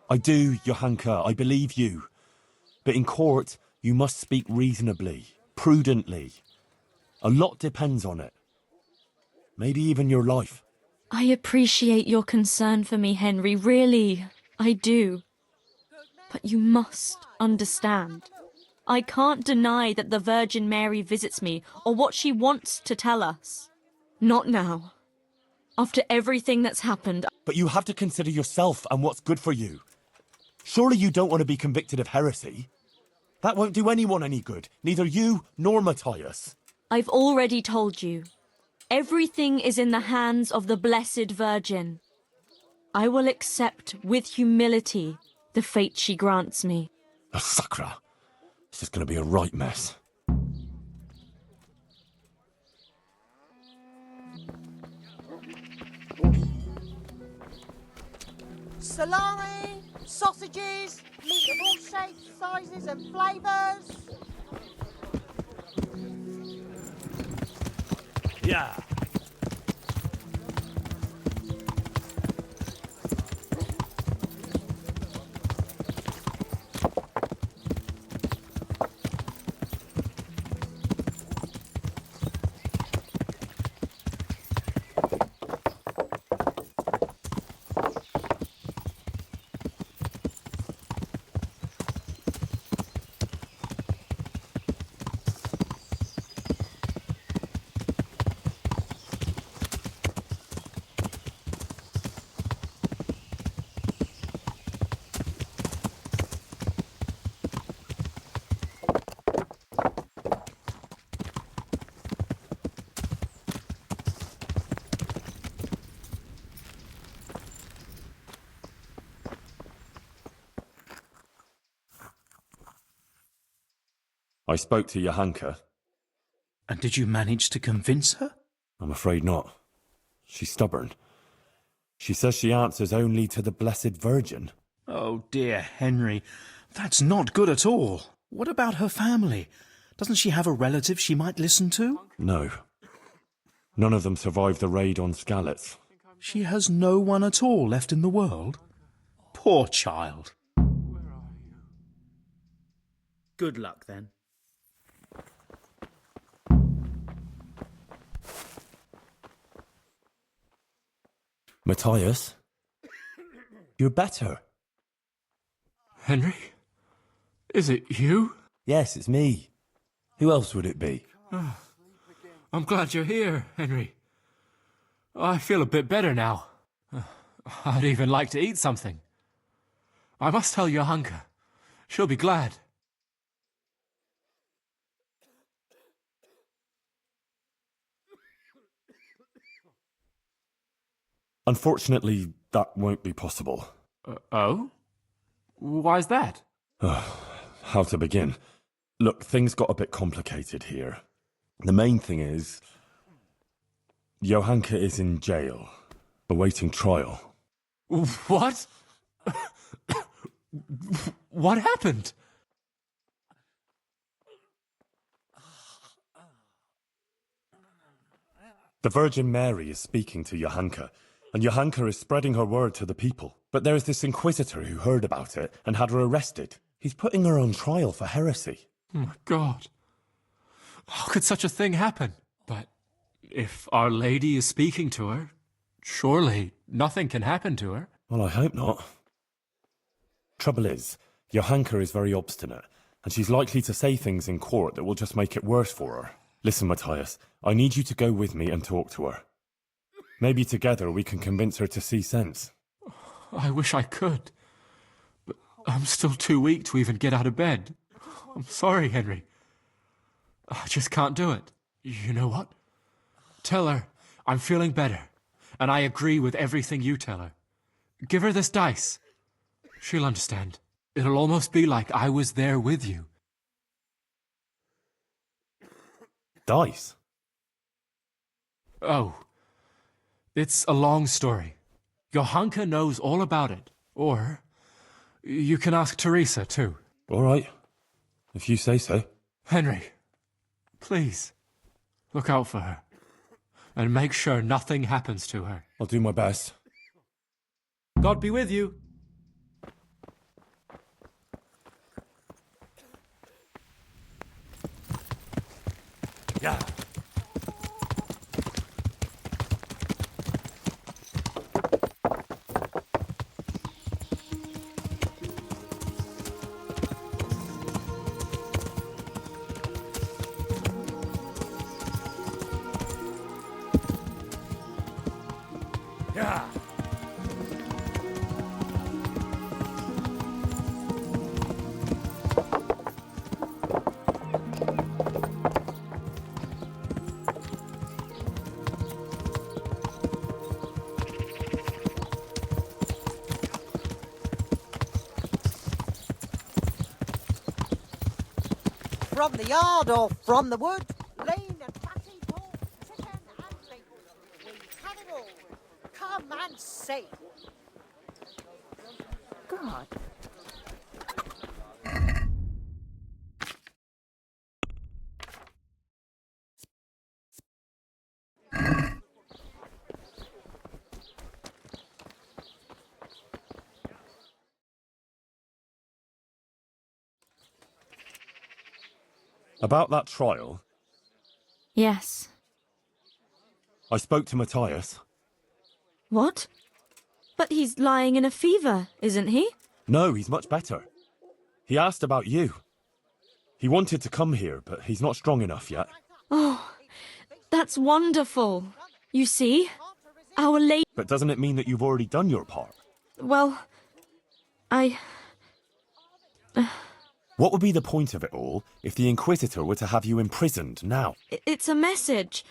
I do, Johanka, I believe you. But in court, you must speak reasonably, prudently. A lot depends on it. Maybe even your life. I appreciate your concern for me, Henry, really, I do. But you must understand. I can't deny that the Virgin Mary visits me, or what she wants to tell us. Not now. After everything that's happened. But you have to consider yourself and what's good for you. Surely you don't want to be convicted of heresy? That won't do anyone any good, neither you nor Matthias. I've already told you. Everything is in the hands of the Blessed Virgin. I will accept with humility the fate she grants me. A sacra. This is going to be a right mess. Salami, sausages, meat of all shapes, sizes and flavours. Yeah. I spoke to Johanka. And did you manage to convince her? I'm afraid not. She's stubborn. She says she answers only to the Blessed Virgin. Oh dear, Henry. That's not good at all. What about her family? Doesn't she have a relative she might listen to? No. None of them survived the raid on Skalitz. She has no one at all left in the world? Poor child. Good luck, then. Matthias? You're better. Henry? Is it you? Yes, it's me. Who else would it be? I'm glad you're here, Henry. I feel a bit better now. I'd even like to eat something. I must tell Johanka. She'll be glad. Unfortunately, that won't be possible. Oh? Why's that? How to begin? Look, things got a bit complicated here. The main thing is, Johanka is in jail, awaiting trial. What? What happened? The Virgin Mary is speaking to Johanka, and Johanka is spreading her word to the people. But there's this inquisitor who heard about it and had her arrested. He's putting her on trial for heresy. Oh my God. How could such a thing happen? But if Our Lady is speaking to her, surely nothing can happen to her. Well, I hope not. Trouble is, Johanka is very obstinate, and she's likely to say things in court that will just make it worse for her. Listen, Matthias, I need you to go with me and talk to her. Maybe together we can convince her to see sense. I wish I could, but I'm still too weak to even get out of bed. I'm sorry, Henry. I just can't do it. You know what? Tell her I'm feeling better, and I agree with everything you tell her. Give her this dice. She'll understand. It'll almost be like I was there with you. Dice? Oh. It's a long story. Johanka knows all about it. Or you can ask Teresa, too. All right. If you say so. Henry, please, look out for her. And make sure nothing happens to her. I'll do my best. God be with you. Yeah. Yeah. From the yard or from the wood, lean and fatty, pork, chicken and bacon. We have it all. Come and see. God. About that trial, Yes. I spoke to Matthias. What? But he's lying in a fever, isn't he? No, he's much better. He asked about you. He wanted to come here, but he's not strong enough yet. Oh, that's wonderful. You see, Our Lady... But doesn't it mean that you've already done your part? Well, What would be the point of it all if the Inquisitor were to have you imprisoned now? It's a message.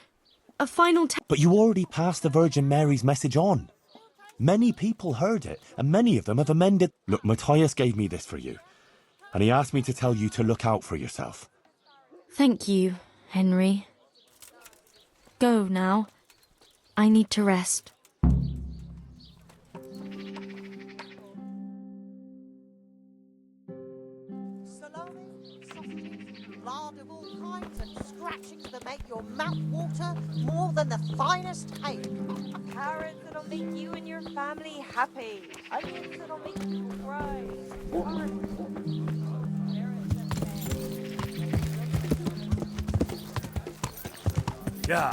A final... But you already passed the Virgin Mary's message on. Many people heard it, and many of them have amended... Look, Matthias gave me this for you, and he asked me to tell you to look out for yourself. Thank you, Henry. Go now. I need to rest. Salami, sausages, lard of all kinds, and scratchings that make your mouth water more than the finest hay. Carrots that'll make you and your family happy. Onions that'll make you cry. Yeah.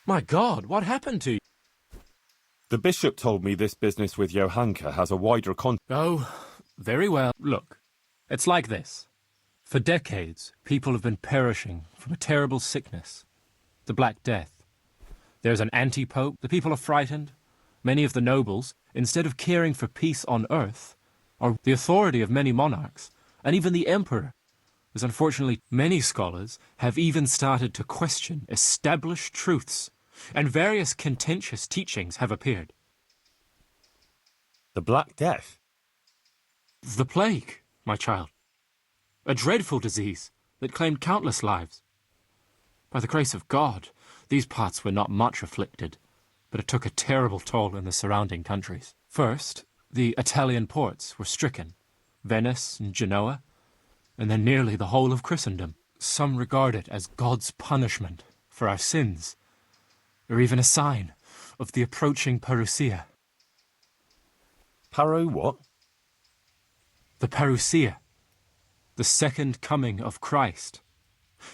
My God, what happened to you? The bishop told me this business with Johanka has a wider Oh, very well. Look, it's like this. For decades, people have been perishing from a terrible sickness, the Black Death. There's an anti-pope, the people are frightened. Many of the nobles, instead of caring for peace on earth, or the authority of many monarchs, and even the emperor, as unfortunately many scholars have even started to question established truths, and various contentious teachings have appeared. The Black Death? The plague, my child. A dreadful disease that claimed countless lives. By the grace of God, these parts were not much afflicted, but it took a terrible toll in the surrounding countries. First, the Italian ports were stricken, Venice and Genoa, and then nearly the whole of Christendom. Some regard it as God's punishment for our sins, or even a sign of the approaching parousia. What? The parousia, the second coming of Christ.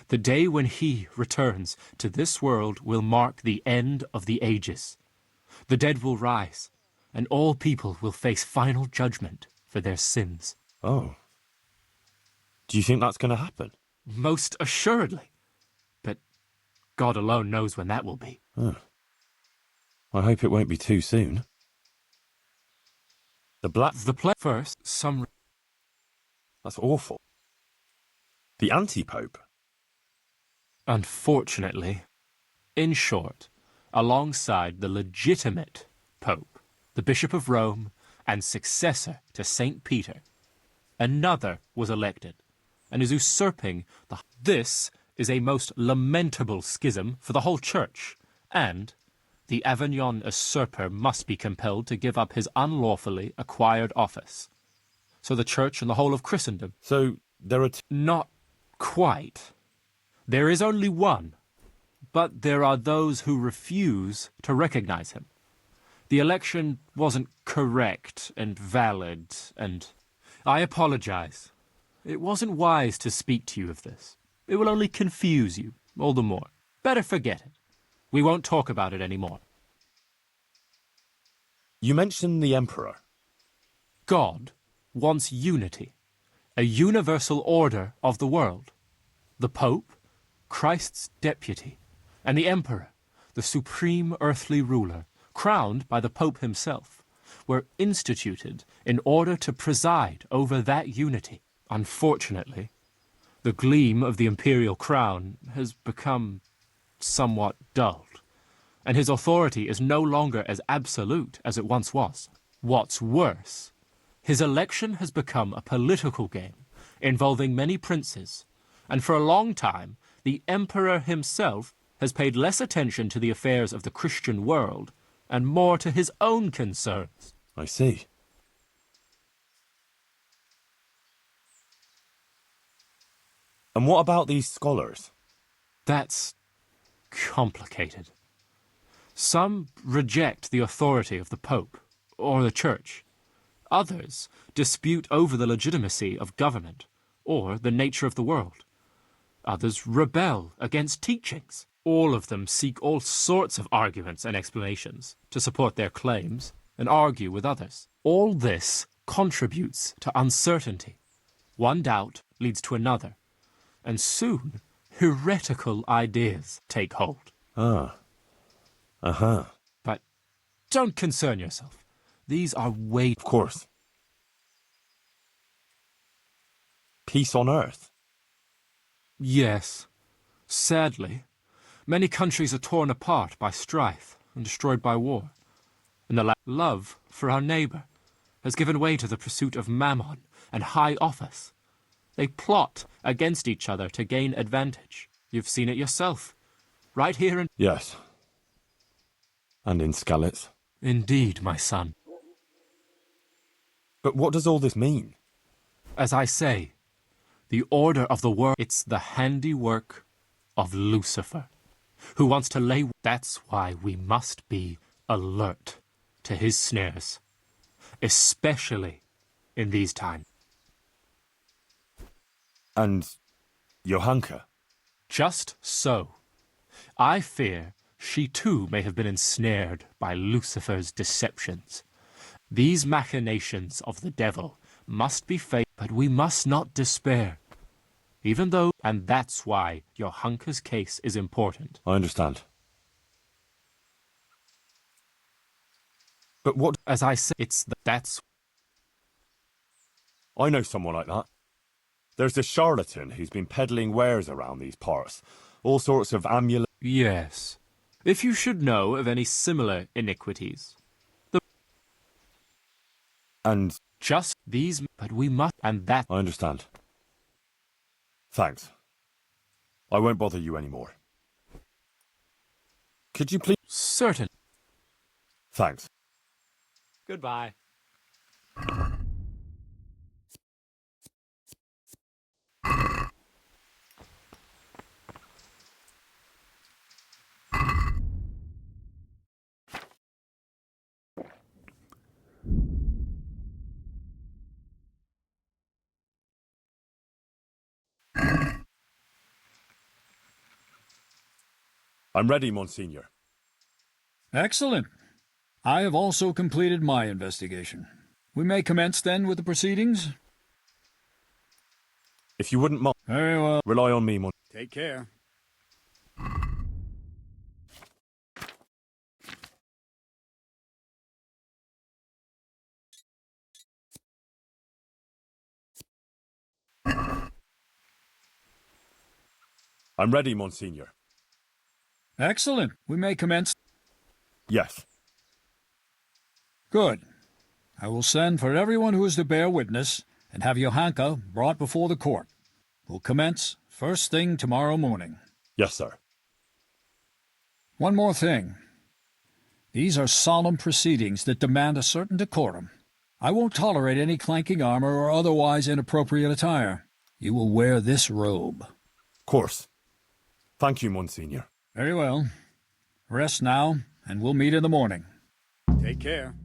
The day when he returns to this world will mark the end of the ages. The dead will rise, and all people will face final judgment for their sins. Oh. Do you think that's going to happen? Most assuredly. But God alone knows when that will be. Oh. I hope it won't be too soon. The plague first, That's awful. The anti-pope? Unfortunately. In short, alongside the legitimate pope, the Bishop of Rome, and successor to St. Peter, another was elected, and is usurping the... This is a most lamentable schism for the whole church, and the Avignon usurper must be compelled to give up his unlawfully acquired office. So the church and the whole of Christendom... So there are... Not quite. There is only one, but there are those who refuse to recognize him. The election wasn't correct and valid, and I apologize. It wasn't wise to speak to you of this. It will only confuse you, all the more. Better forget it. We won't talk about it anymore. You mentioned the Emperor. God wants unity, a universal order of the world. The Pope, Christ's deputy, and the Emperor, the supreme earthly ruler, crowned by the Pope himself, were instituted in order to preside over that unity. Unfortunately, the gleam of the imperial crown has become somewhat dulled, and his authority is no longer as absolute as it once was. What's worse, his election has become a political game involving many princes, and for a long time, the emperor himself has paid less attention to the affairs of the Christian world and more to his own concerns. I see. And what about these scholars? That's complicated. Some reject the authority of the Pope or the Church. Others dispute over the legitimacy of government or the nature of the world. Others rebel against teachings. All of them seek all sorts of arguments and explanations to support their claims and argue with others. All this contributes to uncertainty. One doubt leads to another, and soon heretical ideas take hold. Ah. Uh-huh. But don't concern yourself. These are way... Of course. Peace on earth? Yes. Sadly, many countries are torn apart by strife and destroyed by war. And the love for our neighbour has given way to the pursuit of mammon and high office. They plot against each other to gain advantage. You've seen it yourself. Right here in... Yes. And in Skalitz. Indeed, my son. But what does all this mean? As I say, the order of the world, it's the handiwork of Lucifer, who wants to lay... That's why we must be alert to his snares, especially in these times. And Johanka? Just so. I fear she too may have been ensnared by Lucifer's deceptions. These machinations of the devil must be faced, but we must not despair. Even though, and that's why Johanka's case is important. I understand. But what... As I say, that's... I know someone like that. There's this charlatan who's been peddling wares around these parts. All sorts of amulets... Yes. If you should know of any similar iniquities. And... Just these... But we must... And that... I understand. Thanks. I won't bother you anymore. Could you please... Certain. Thanks. Goodbye. I'm ready, Monsignor. Excellent. I have also completed my investigation. We may commence then with the proceedings? If you wouldn't mind... Very well. Rely on me, Take care. I'm ready, Monsignor. Excellent. We may commence. Yes. Good. I will send for everyone who is to bear witness and have Johanka brought before the court. We'll commence first thing tomorrow morning. Yes, sir. One more thing. These are solemn proceedings that demand a certain decorum. I won't tolerate any clanking armor or otherwise inappropriate attire. You will wear this robe. Of course. Thank you, Monsignor. Very well. Rest now, and we'll meet in the morning. Take care.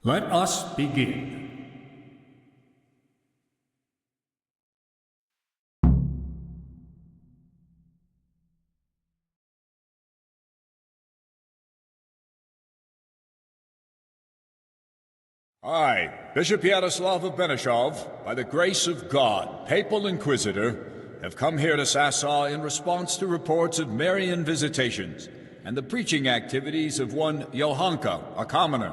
Let us begin. I, Bishop Yaroslav of Benishov, by the grace of God, Papal Inquisitor, have come here to Sasau in response to reports of Marian visitations and the preaching activities of one Johanka, a commoner.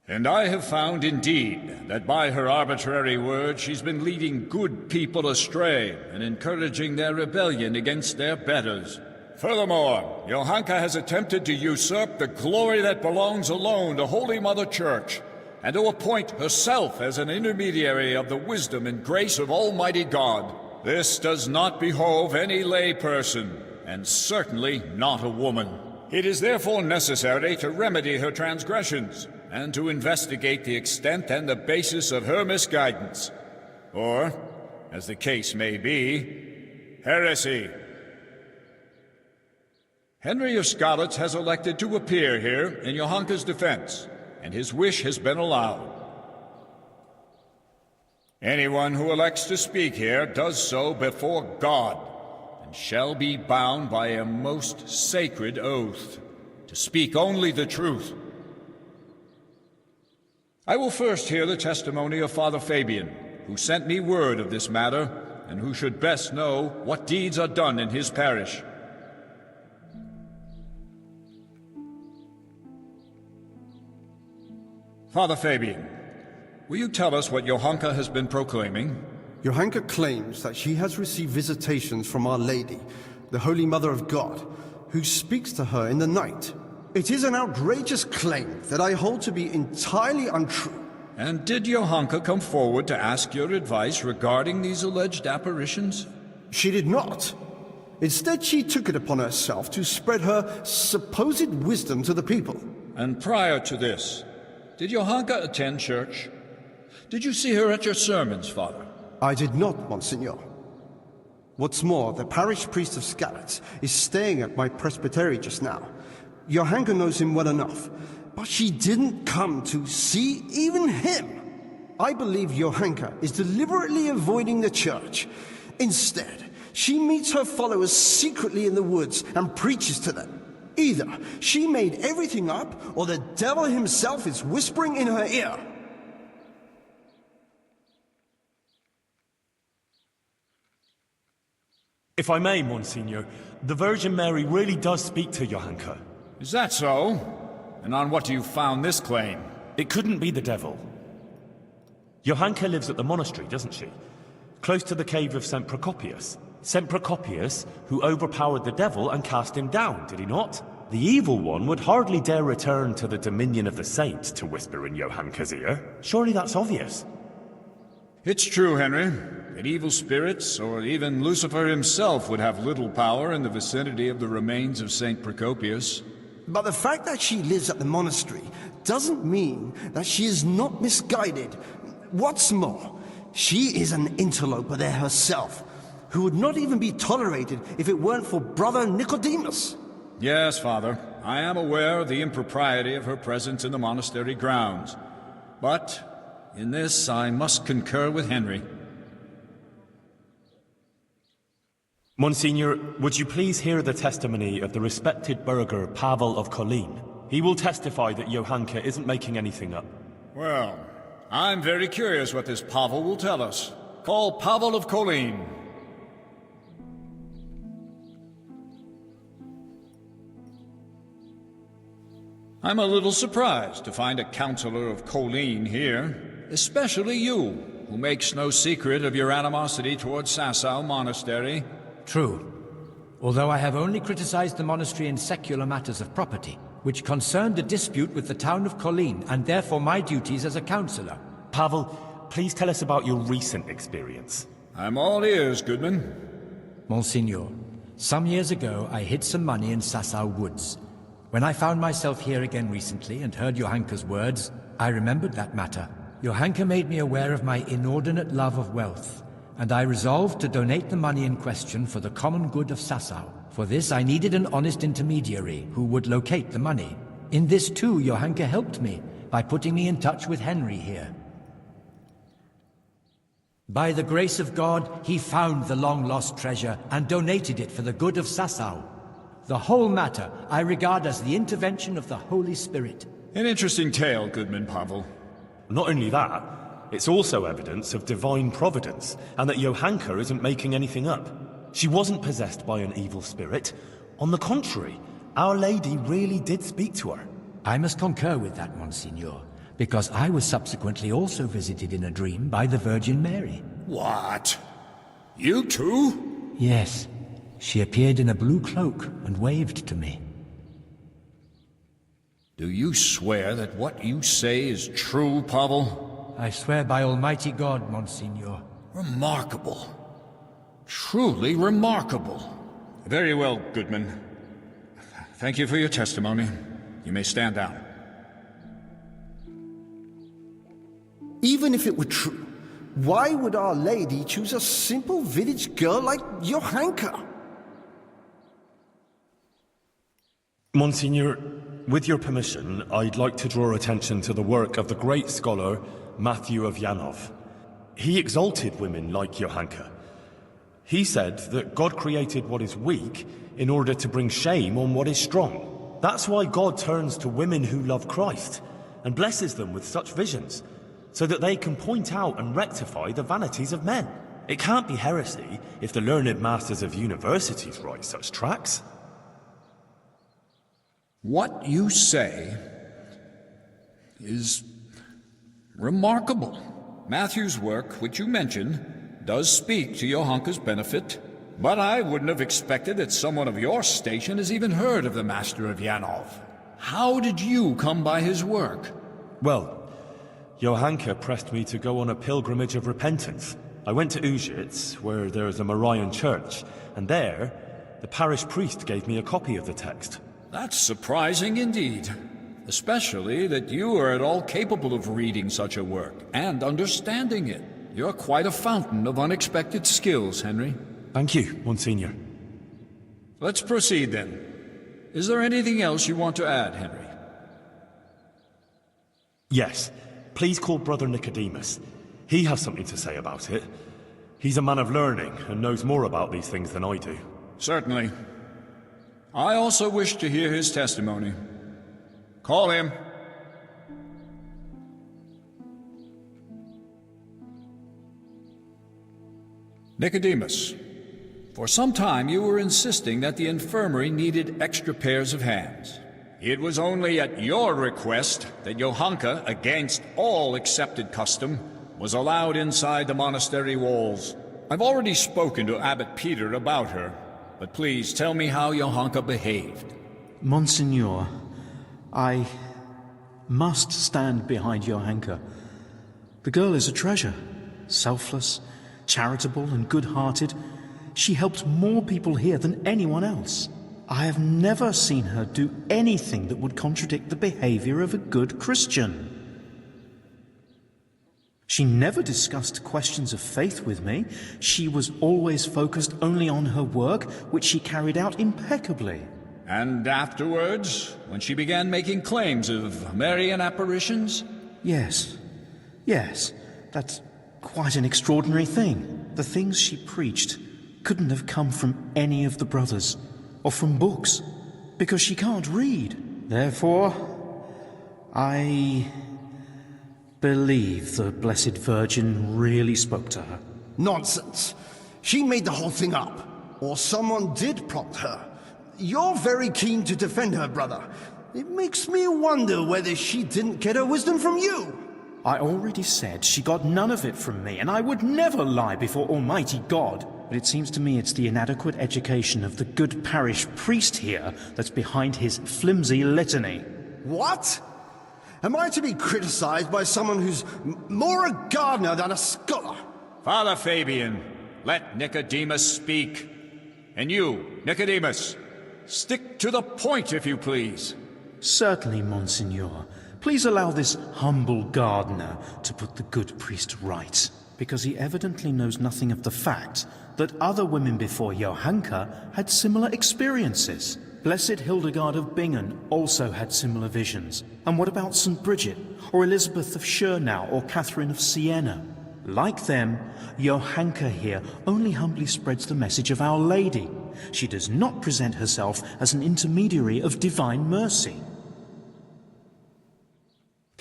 And I have found indeed that by her arbitrary words she's been leading good people astray and encouraging their rebellion against their betters. Furthermore, Johanka has attempted to usurp the glory that belongs alone to Holy Mother Church, and to appoint herself as an intermediary of the wisdom and grace of Almighty God. This does not behove any lay person, and certainly not a woman. It is therefore necessary to remedy her transgressions, and to investigate the extent and the basis of her misguidance, or, as the case may be, heresy. Henry of Skalitz has elected to appear here in Johanka's defense, and his wish has been allowed. Anyone who elects to speak here does so before God, and shall be bound by a most sacred oath, to speak only the truth. I will first hear the testimony of Father Fabian, who sent me word of this matter, and who should best know what deeds are done in his parish. Father Fabian, will you tell us what Johanka has been proclaiming? Johanka claims that she has received visitations from Our Lady, the Holy Mother of God, who speaks to her in the night. It is an outrageous claim that I hold to be entirely untrue. And did Johanka come forward to ask your advice regarding these alleged apparitions? She did not. Instead, she took it upon herself to spread her supposed wisdom to the people. And prior to this, did Johanka attend church? Did you see her at your sermons, Father? I did not, Monsignor. What's more, the parish priest of Skalitz is staying at my presbytery just now. Johanka knows him well enough, but she didn't come to see even him. I believe Johanka is deliberately avoiding the church. Instead, she meets her followers secretly in the woods and preaches to them. Either she made everything up, or the devil himself is whispering in her ear. If I may, Monsignor, the Virgin Mary really does speak to Johanka. Is that so? And on what do you found this claim? It couldn't be the devil. Johanka lives at the monastery, doesn't she? Close to the cave of St. Procopius. St. Procopius, who overpowered the devil and cast him down, did he not? The evil one would hardly dare return to the dominion of the saints to whisper in Johanka's ear. Surely that's obvious. It's true, Henry, that evil spirits, or even Lucifer himself, would have little power in the vicinity of the remains of St. Procopius. But the fact that she lives at the monastery doesn't mean that she is not misguided. What's more, she is an interloper there herself, who would not even be tolerated if it weren't for Brother Nicodemus. Yes, Father, I am aware of the impropriety of her presence in the monastery grounds. But in this I must concur with Henry. Monsignor, would you please hear the testimony of the respected burgher Pavel of Kolin? He will testify that Johanka isn't making anything up. Well, I'm very curious what this Pavel will tell us. Call Pavel of Kolin. I'm a little surprised to find a counselor of Kolin here, especially you, who makes no secret of your animosity towards Sasau Monastery. True. Although I have only criticized the monastery in secular matters of property, which concerned a dispute with the town of Kolin, and therefore my duties as a counselor. Pavel, please tell us about your recent experience. I'm all ears, Goodman. Monsignor, some years ago I hid some money in Sasau woods. When I found myself here again recently and heard Johanka's words, I remembered that matter. Johanka made me aware of my inordinate love of wealth, and I resolved to donate the money in question for the common good of Sasau. For this I needed an honest intermediary who would locate the money. In this too, Johanka helped me by putting me in touch with Henry here. By the grace of God, he found the long-lost treasure and donated it for the good of Sasau. The whole matter I regard as the intervention of the Holy Spirit. An interesting tale, Goodman Pavel. Not only that, it's also evidence of divine providence, and that Johanka isn't making anything up. She wasn't possessed by an evil spirit. On the contrary, Our Lady really did speak to her. I must concur with that, Monsignor, because I was subsequently also visited in a dream by the Virgin Mary. What? You too? Yes. She appeared in a blue cloak and waved to me. Do you swear that what you say is true, Pavel? I swear by Almighty God, Monsignor. Remarkable. Truly remarkable. Very well, Goodman. Thank you for your testimony. You may stand down. Even if it were true, why would Our Lady choose a simple village girl like Johanka? Monsignor, with your permission, I'd like to draw attention to the work of the great scholar Matthew of Yanov. He exalted women like Johanka. He said that God created what is weak in order to bring shame on what is strong. That's why God turns to women who love Christ and blesses them with such visions, so that they can point out and rectify the vanities of men. It can't be heresy if the learned masters of universities write such tracts. What you say is remarkable. Matthew's work, which you mention, does speak to Johanka's benefit, but I wouldn't have expected that someone of your station has even heard of the Master of Yanov. How did you come by his work? Well, Johanka pressed me to go on a pilgrimage of repentance. I went to Ujits, where there's a Marian church, and there, the parish priest gave me a copy of the text. That's surprising indeed, especially that you are at all capable of reading such a work and understanding it. You're quite a fountain of unexpected skills, Henry. Thank you, Monsignor. Let's proceed then. Is there anything else you want to add, Henry? Yes. Please call Brother Nicodemus. He has something to say about it. He's a man of learning and knows more about these things than I do. Certainly. I also wish to hear his testimony. Call him. Nicodemus, for some time you were insisting that the infirmary needed extra pairs of hands. It was only at your request that Johanka, against all accepted custom, was allowed inside the monastery walls. I've already spoken to Abbot Peter about her, but please tell me how Johanka behaved. Monsignor, I must stand behind Johanka. The girl is a treasure, selfless, charitable and good-hearted. She helped more people here than anyone else. I have never seen her do anything that would contradict the behavior of a good Christian. She never discussed questions of faith with me. She was always focused only on her work, which she carried out impeccably. And afterwards, when she began making claims of Marian apparitions? Yes. That's quite an extraordinary thing. The things she preached couldn't have come from any of the brothers, or from books, because she can't read. Therefore, I believe the Blessed Virgin really spoke to her. Nonsense. She made the whole thing up. Or someone did prompt her. You're very keen to defend her, brother. It makes me wonder whether she didn't get her wisdom from you. I already said she got none of it from me, and I would never lie before Almighty God. But it seems to me it's the inadequate education of the good parish priest here that's behind his flimsy litany. What? Am I to be criticized by someone who's more a gardener than a scholar? Father Fabian, let Nicodemus speak. And you, Nicodemus, stick to the point, if you please. Certainly, Monsignor. Please allow this humble gardener to put the good priest right, because he evidently knows nothing of the fact that other women before Johanka had similar experiences. Blessed Hildegard of Bingen also had similar visions. And what about St. Bridget, or Elizabeth of Schurnau, or Catherine of Siena? Like them, Johanka here only humbly spreads the message of Our Lady. She does not present herself as an intermediary of divine mercy.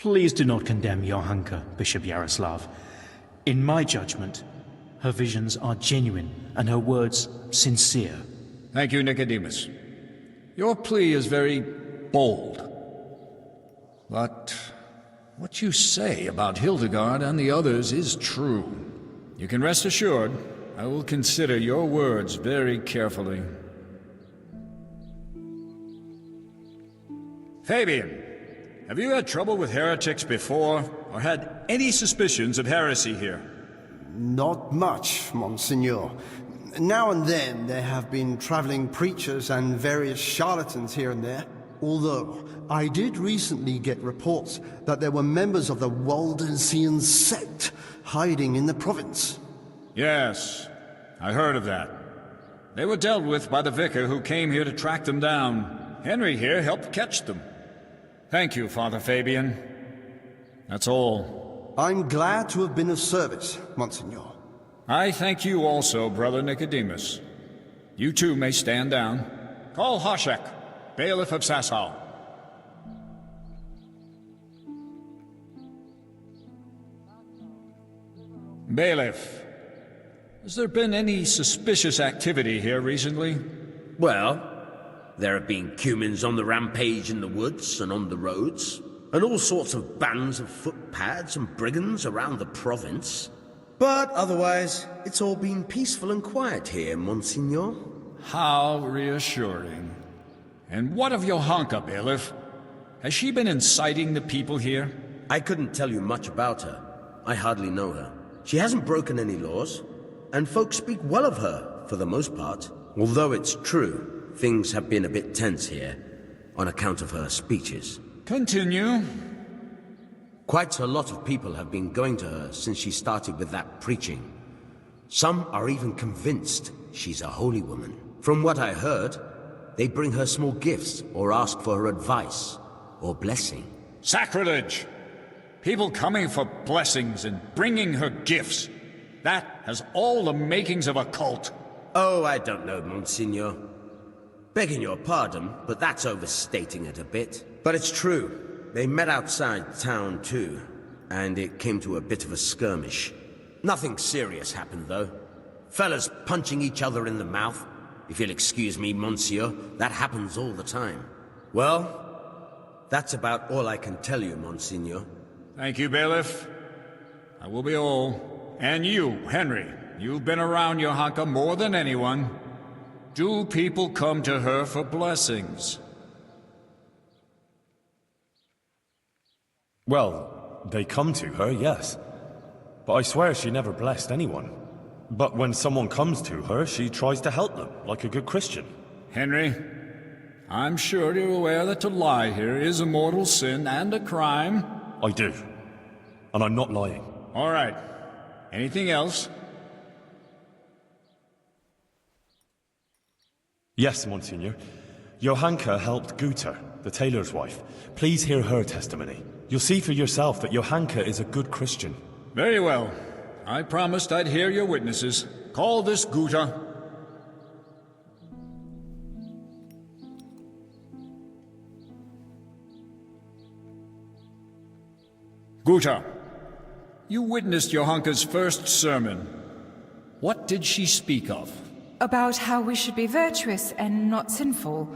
Please do not condemn Johanka, Bishop Yaroslav. In my judgment, her visions are genuine and her words sincere. Thank you, Nicodemus. Your plea is very bold. But what you say about Hildegard and the others is true. You can rest assured I will consider your words very carefully. Fabian, have you had trouble with heretics before, or had any suspicions of heresy here? Not much, Monsignor. Now and then there have been traveling preachers and various charlatans here and there. Although, I did recently get reports that there were members of the Waldensian sect hiding in the province. Yes, I heard of that. They were dealt with by the vicar who came here to track them down. Henry here helped catch them. Thank you, Father Fabian. That's all. I'm glad to have been of service, Monsignor. I thank you also, Brother Nicodemus. You too may stand down. Call Hoshek, bailiff of Sasau. Bailiff, has there been any suspicious activity here recently? Well, there have been cumins on the rampage in the woods and on the roads, and all sorts of bands of footpads and brigands around the province. But otherwise, it's all been peaceful and quiet here, Monsignor. How reassuring. And what of Johanka, bailiff? Has she been inciting the people here? I couldn't tell you much about her. I hardly know her. She hasn't broken any laws, and folks speak well of her, for the most part. Although it's true, things have been a bit tense here, on account of her speeches. Continue. Quite a lot of people have been going to her since she started with that preaching. Some are even convinced she's a holy woman. From what I heard, they bring her small gifts or ask for her advice or blessing. Sacrilege! People coming for blessings and bringing her gifts. That has all the makings of a cult. Oh, I don't know, Monsignor. Begging your pardon, but that's overstating it a bit. But it's true. They met outside town, too, and it came to a bit of a skirmish. Nothing serious happened, though. Fellas punching each other in the mouth. If you'll excuse me, Monsieur, that happens all the time. Well, that's about all I can tell you, Monsignor. Thank you, bailiff. I will be all. And you, Henry, you've been around Johanka more than anyone. Do people come to her for blessings? Well, they come to her, yes. But I swear she never blessed anyone. But when someone comes to her, she tries to help them, like a good Christian. Henry, I'm sure you're aware that to lie here is a mortal sin and a crime. I do. And I'm not lying. All right. Anything else? Yes, Monsignor. Johanka helped Guter, the tailor's wife. Please hear her testimony. You'll see for yourself that Johanka is a good Christian. Very well. I promised I'd hear your witnesses. Call this Guter. Guter, you witnessed Johanka's first sermon. What did she speak of? About how we should be virtuous and not sinful.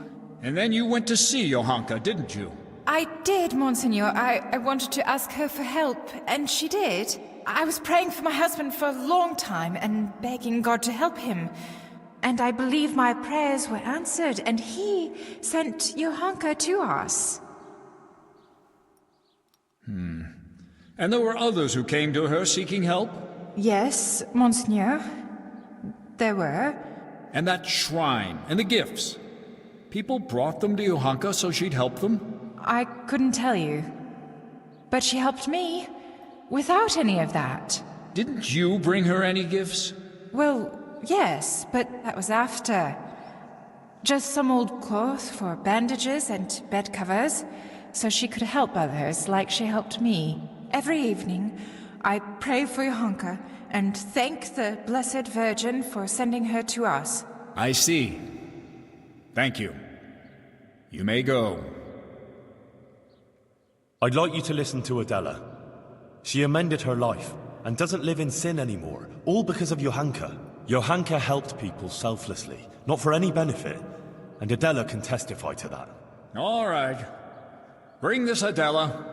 And then you went to see Johanka, didn't you? I did, Monsignor. I wanted to ask her for help, and she did. I was praying for my husband for a long time and begging God to help him. And I believe my prayers were answered, and he sent Johanka to us. And there were others who came to her seeking help? Yes, Monsignor. There were. And that shrine, and the gifts. People brought them to Johanka so she'd help them? I couldn't tell you. But she helped me, without any of that. Didn't you bring her any gifts? Well, yes, but that was after. Just some old cloth for bandages and bed covers, so she could help others like she helped me. Every evening, I pray for Johanka and thank the Blessed Virgin for sending her to us. I see. Thank you. You may go. I'd like you to listen to Adela. She amended her life and doesn't live in sin anymore, all because of Johanka. Johanka helped people selflessly, not for any benefit, and Adela can testify to that. All right. Bring this Adela.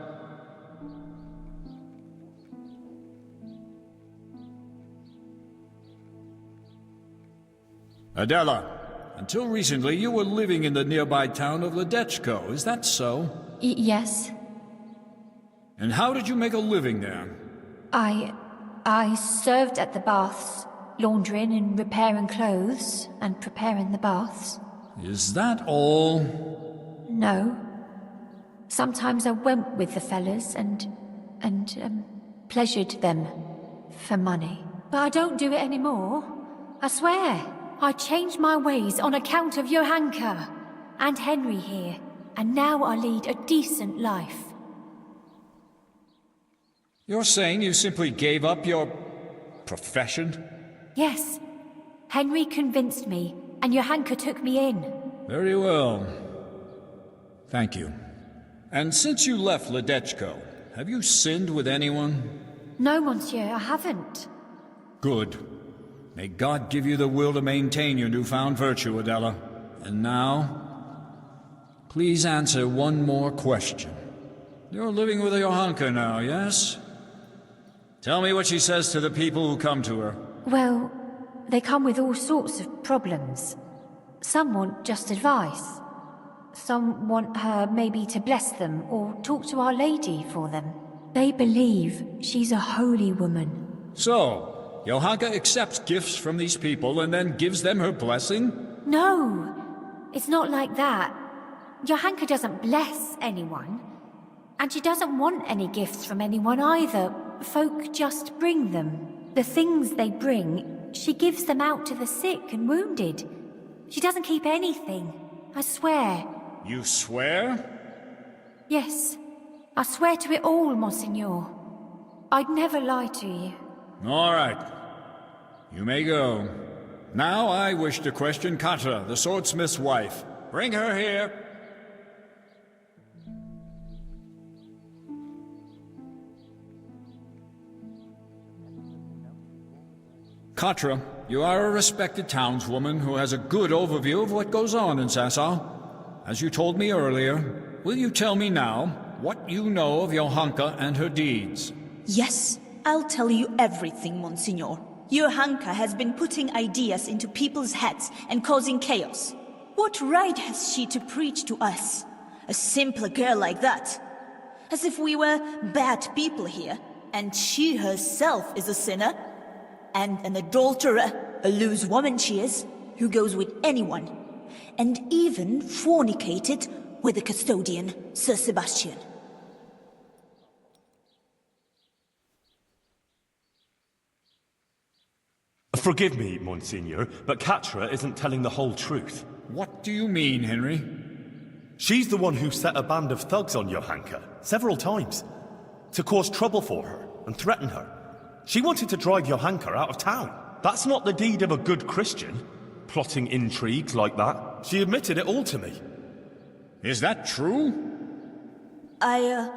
Adela, until recently you were living in the nearby town of Ledechko, is that so? Yes. And how did you make a living there? I served at the baths, laundering and repairing clothes, and preparing the baths. Is that all? No. Sometimes I went with the fellas and pleasured them for money. But I don't do it anymore. I swear. I changed my ways on account of Johanka and Henry here, and now I lead a decent life. You're saying you simply gave up your profession? Yes. Henry convinced me, and Johanka took me in. Very well. Thank you. And since you left Ledechko, have you sinned with anyone? No, monsieur, I haven't. Good. May God give you the will to maintain your newfound virtue, Adela. And now, please answer one more question. You're living with Johanka now, yes? Tell me what she says to the people who come to her. Well, they come with all sorts of problems. Some want just advice. Some want her maybe to bless them or talk to Our Lady for them. They believe she's a holy woman. So, Johanka accepts gifts from these people and then gives them her blessing? No, it's not like that. Johanka doesn't bless anyone. And she doesn't want any gifts from anyone either. Folk just bring them. The things they bring, she gives them out to the sick and wounded. She doesn't keep anything. I swear. You swear? Yes. I swear to it all, Monseigneur. I'd never lie to you. All right. You may go. Now I wish to question Katra, the swordsmith's wife. Bring her here. Katra, you are a respected townswoman who has a good overview of what goes on in Sasau. As you told me earlier, will you tell me now what you know of Johanka and her deeds? Yes, I'll tell you everything, Monsignor. Johanka has been putting ideas into people's heads and causing chaos. What right has she to preach to us? A simple girl like that. As if we were bad people here, and she herself is a sinner. And an adulterer, a loose woman she is, who goes with anyone. And even fornicated with the custodian, Sir Sebastian. Forgive me, Monsignor, but Katra isn't telling the whole truth. What do you mean, Henry? She's the one who set a band of thugs on Johanka, several times, to cause trouble for her and threaten her. She wanted to drive Johanka out of town. That's not the deed of a good Christian, plotting intrigues like that. She admitted it all to me. Is that true? I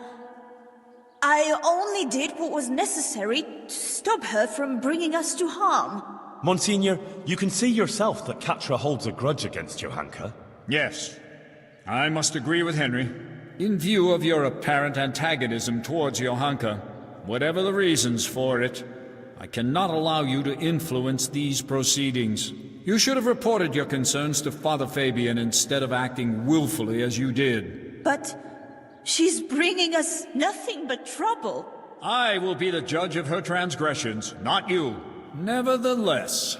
only did what was necessary to stop her from bringing us to harm. Monsignor, you can see yourself that Katra holds a grudge against Johanka. Yes. I must agree with Henry. In view of your apparent antagonism towards Johanka, whatever the reasons for it, I cannot allow you to influence these proceedings. You should have reported your concerns to Father Fabian instead of acting willfully as you did. But she's bringing us nothing but trouble. I will be the judge of her transgressions, not you. Nevertheless,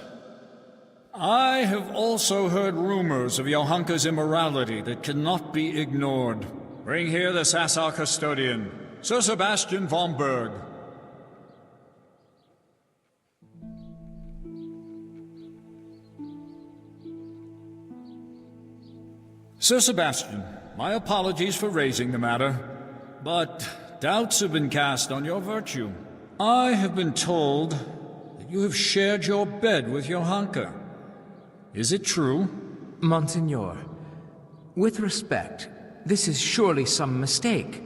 I have also heard rumors of Johanka's immorality that cannot be ignored. Bring here the Sasau custodian, Sir Sebastian von Berg. Sir Sebastian, my apologies for raising the matter, but doubts have been cast on your virtue. I have been told that you have shared your bed with Johanka. Is it true? Monsignor, with respect, this is surely some mistake.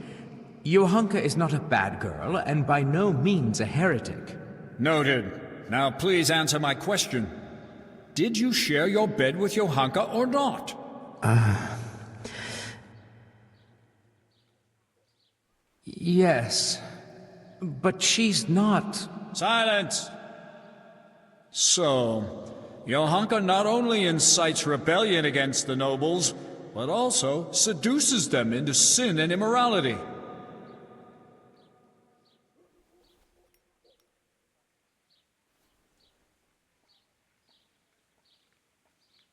Johanka is not a bad girl, and by no means a heretic. Noted. Now please answer my question. Did you share your bed with Johanka or not? Yes. But she's not... Silence! So, Johanka not only incites rebellion against the nobles, but also seduces them into sin and immorality.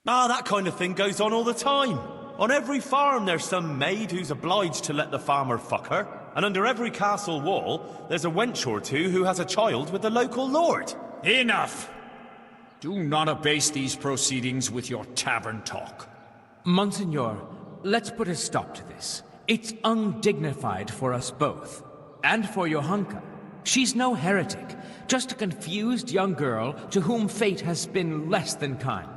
That kind of thing goes on all the time. On every farm there's some maid who's obliged to let the farmer fuck her, and under every castle wall there's a wench or two who has a child with the local lord. Enough! Do not abase these proceedings with your tavern talk. Monsignor, let's put a stop to this. It's undignified for us both. And for Johanka. She's no heretic, just a confused young girl to whom fate has been less than kind.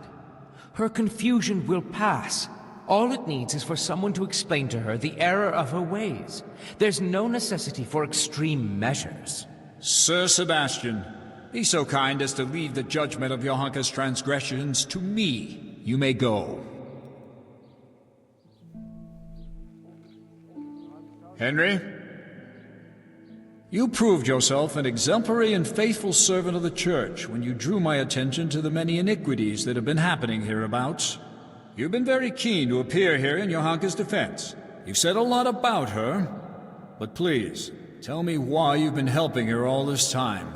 Her confusion will pass. All it needs is for someone to explain to her the error of her ways. There's no necessity for extreme measures. Sir Sebastian, be so kind as to leave the judgment of Johanka's transgressions to me. You may go. Henry? You proved yourself an exemplary and faithful servant of the Church when you drew my attention to the many iniquities that have been happening hereabouts. You've been very keen to appear here in Johanka's defense. You've said a lot about her, but please, tell me why you've been helping her all this time.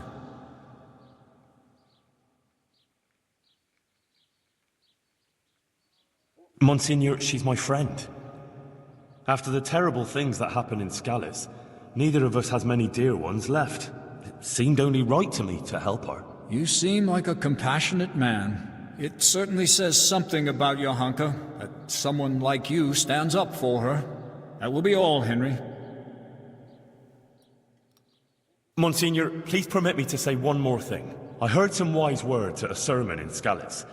Monsignor, she's my friend. After the terrible things that happened in Scallis, neither of us has many dear ones left. It seemed only right to me to help her. You seem like a compassionate man. It certainly says something about Johanka, that someone like you stands up for her. That will be all, Henry. Monsignor, please permit me to say one more thing. I heard some wise words at a sermon in Scallis,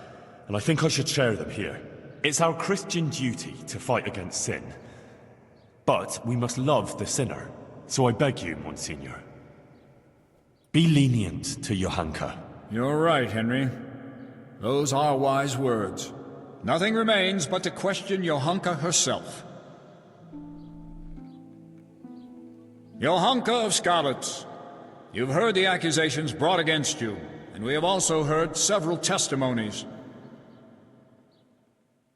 and I think I should share them here. It's our Christian duty to fight against sin. But we must love the sinner. So I beg you, Monsignor, be lenient to Johanka. You're right, Henry. Those are wise words. Nothing remains but to question Johanka herself. Johanka of Skalitz, you've heard the accusations brought against you, and we have also heard several testimonies.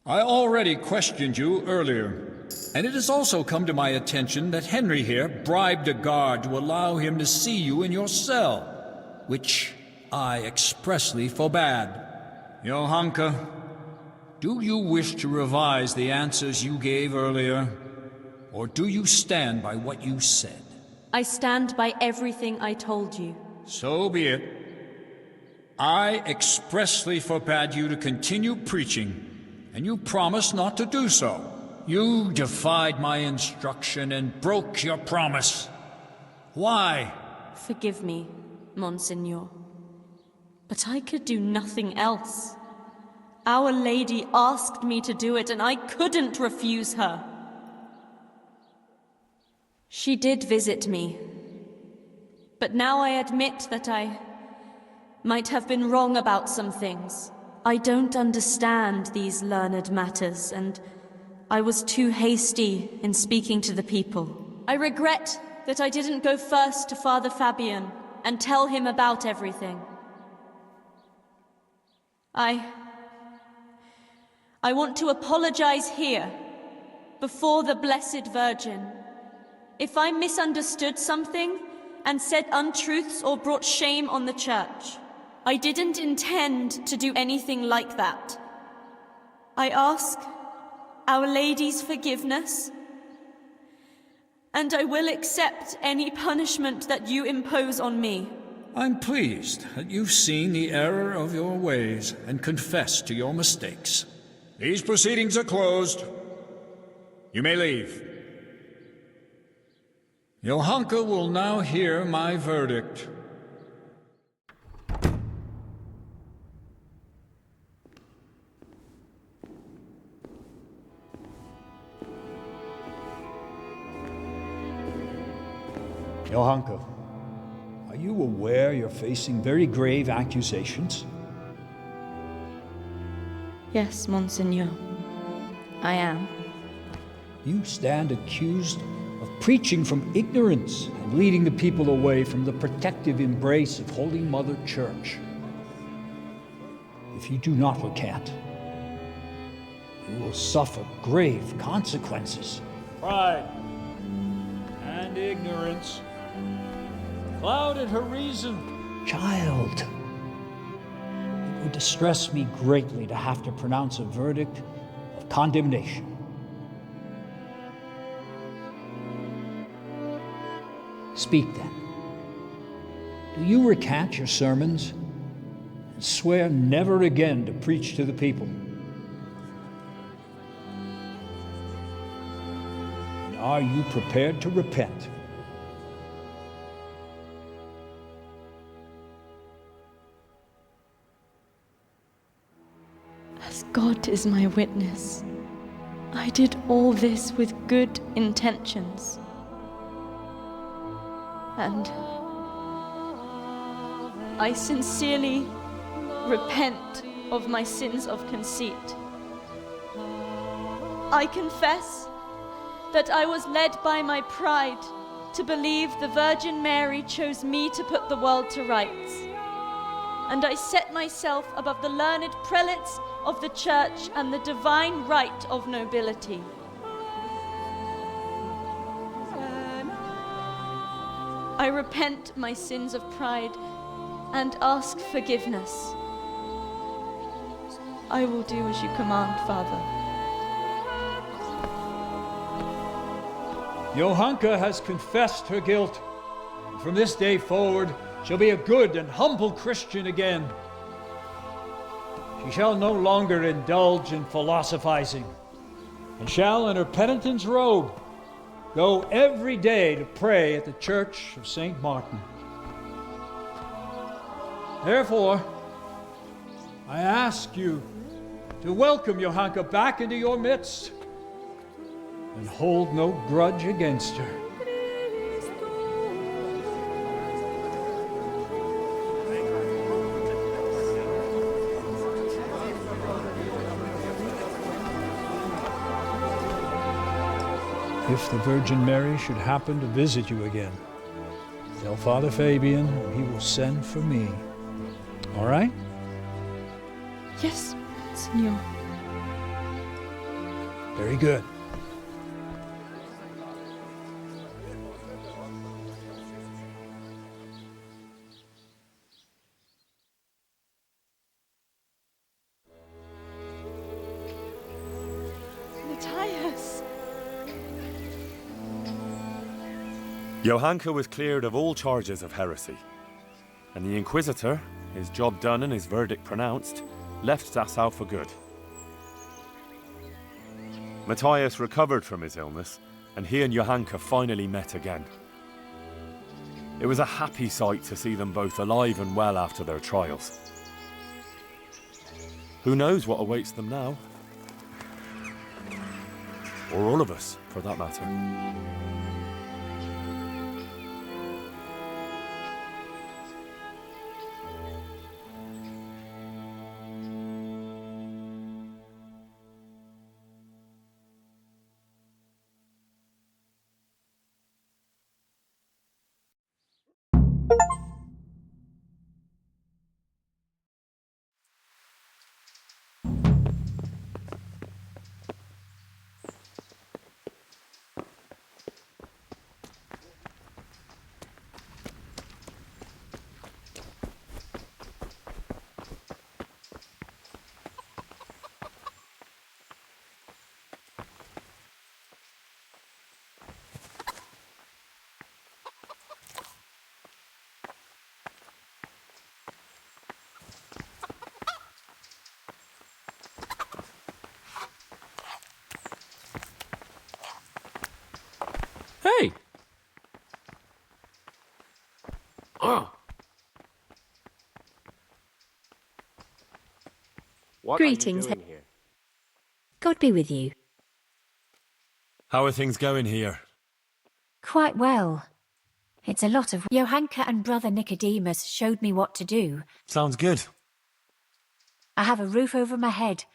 I already questioned you earlier. And it has also come to my attention that Henry here bribed a guard to allow him to see you in your cell, which I expressly forbade. Johanka, do you wish to revise the answers you gave earlier, or do you stand by what you said? I stand by everything I told you. So be it. I expressly forbade you to continue preaching, and you promised not to do so. You defied my instruction and broke your promise. Why? Forgive me, Monsignor. But I could do nothing else. Our Lady asked me to do it, and I couldn't refuse her. She did visit me. But now I admit that I might have been wrong about some things. I don't understand these learned matters, and I was too hasty in speaking to the people. I regret that I didn't go first to Father Fabian and tell him about everything. I want to apologize here, before the Blessed Virgin, if I misunderstood something and said untruths or brought shame on the Church. I didn't intend to do anything like that. I ask Our Lady's forgiveness, and I will accept any punishment that you impose on me. I'm pleased that you've seen the error of your ways and confessed to your mistakes. These proceedings are closed. You may leave. Johanka will now hear my verdict. Johanka, are you aware you're facing very grave accusations? Yes, Monseigneur. I am. You stand accused of preaching from ignorance and leading the people away from the protective embrace of Holy Mother Church. If you do not recant, you will suffer grave consequences. Pride and ignorance clouded her reason. Child, it would distress me greatly to have to pronounce a verdict of condemnation. Speak then. Do you recant your sermons and swear never again to preach to the people? And are you prepared to repent? As God is my witness, I did all this with good intentions. And I sincerely repent of my sins of conceit. I confess that I was led by my pride to believe the Virgin Mary chose me to put the world to rights. And I set myself above the learned prelates of the Church and the divine right of nobility. I repent my sins of pride and ask forgiveness. I will do as you command, Father. Johanka has confessed her guilt. From this day forward, she'll be a good and humble Christian again. She shall no longer indulge in philosophizing, and shall, in her penitent's robe, go every day to pray at the Church of St. Martin. Therefore, I ask you to welcome Johanka back into your midst and hold no grudge against her. If the Virgin Mary should happen to visit you again, tell Father Fabian he will send for me. All right? Yes, Signor. Very good. Matthias! Johanka was cleared of all charges of heresy, and the Inquisitor, his job done and his verdict pronounced, left Dachau for good. Matthias recovered from his illness, and he and Johanka finally met again. It was a happy sight to see them both alive and well after their trials. Who knows what awaits them now? Or all of us, for that matter. Hey! What Greetings. are you doing here? God be with you. How are things going here? Quite well. It's a lot of... Johanka and Brother Nicodemus showed me what to do. Sounds good. I have a roof over my head.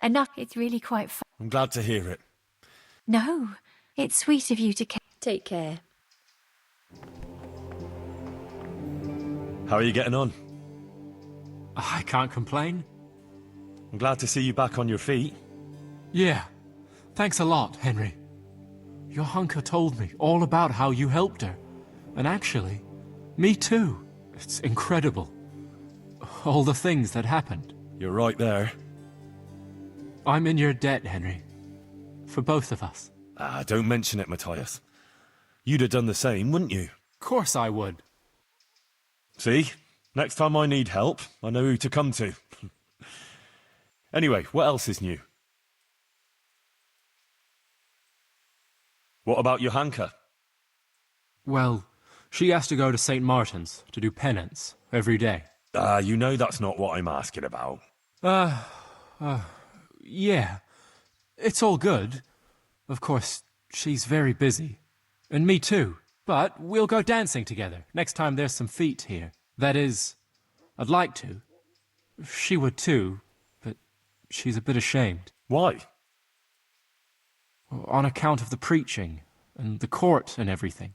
Enough, it's really quite fun. I'm glad to hear it. No, it's sweet of you to care. Take care. How are you getting on? I can't complain. I'm glad to see you back on your feet. Yeah. Thanks a lot, Henry. Johanka told me all about how you helped her. And actually, me too. It's incredible. All the things that happened. You're right there. I'm in your debt, Henry. For both of us. Ah, don't mention it, Matthias. You'd have done the same, wouldn't you? Of course I would. See? Next time I need help, I know who to come to. Anyway, what else is new? What about Johanka? Well, she has to go to St. Martin's to do penance every day. You know that's not what I'm asking about. Yeah. It's all good. Of course, she's very busy. And me too. But we'll go dancing together next time there's some feet here. That is, I'd like to. She would too, but she's a bit ashamed. Why? On account of the preaching, and the court and everything.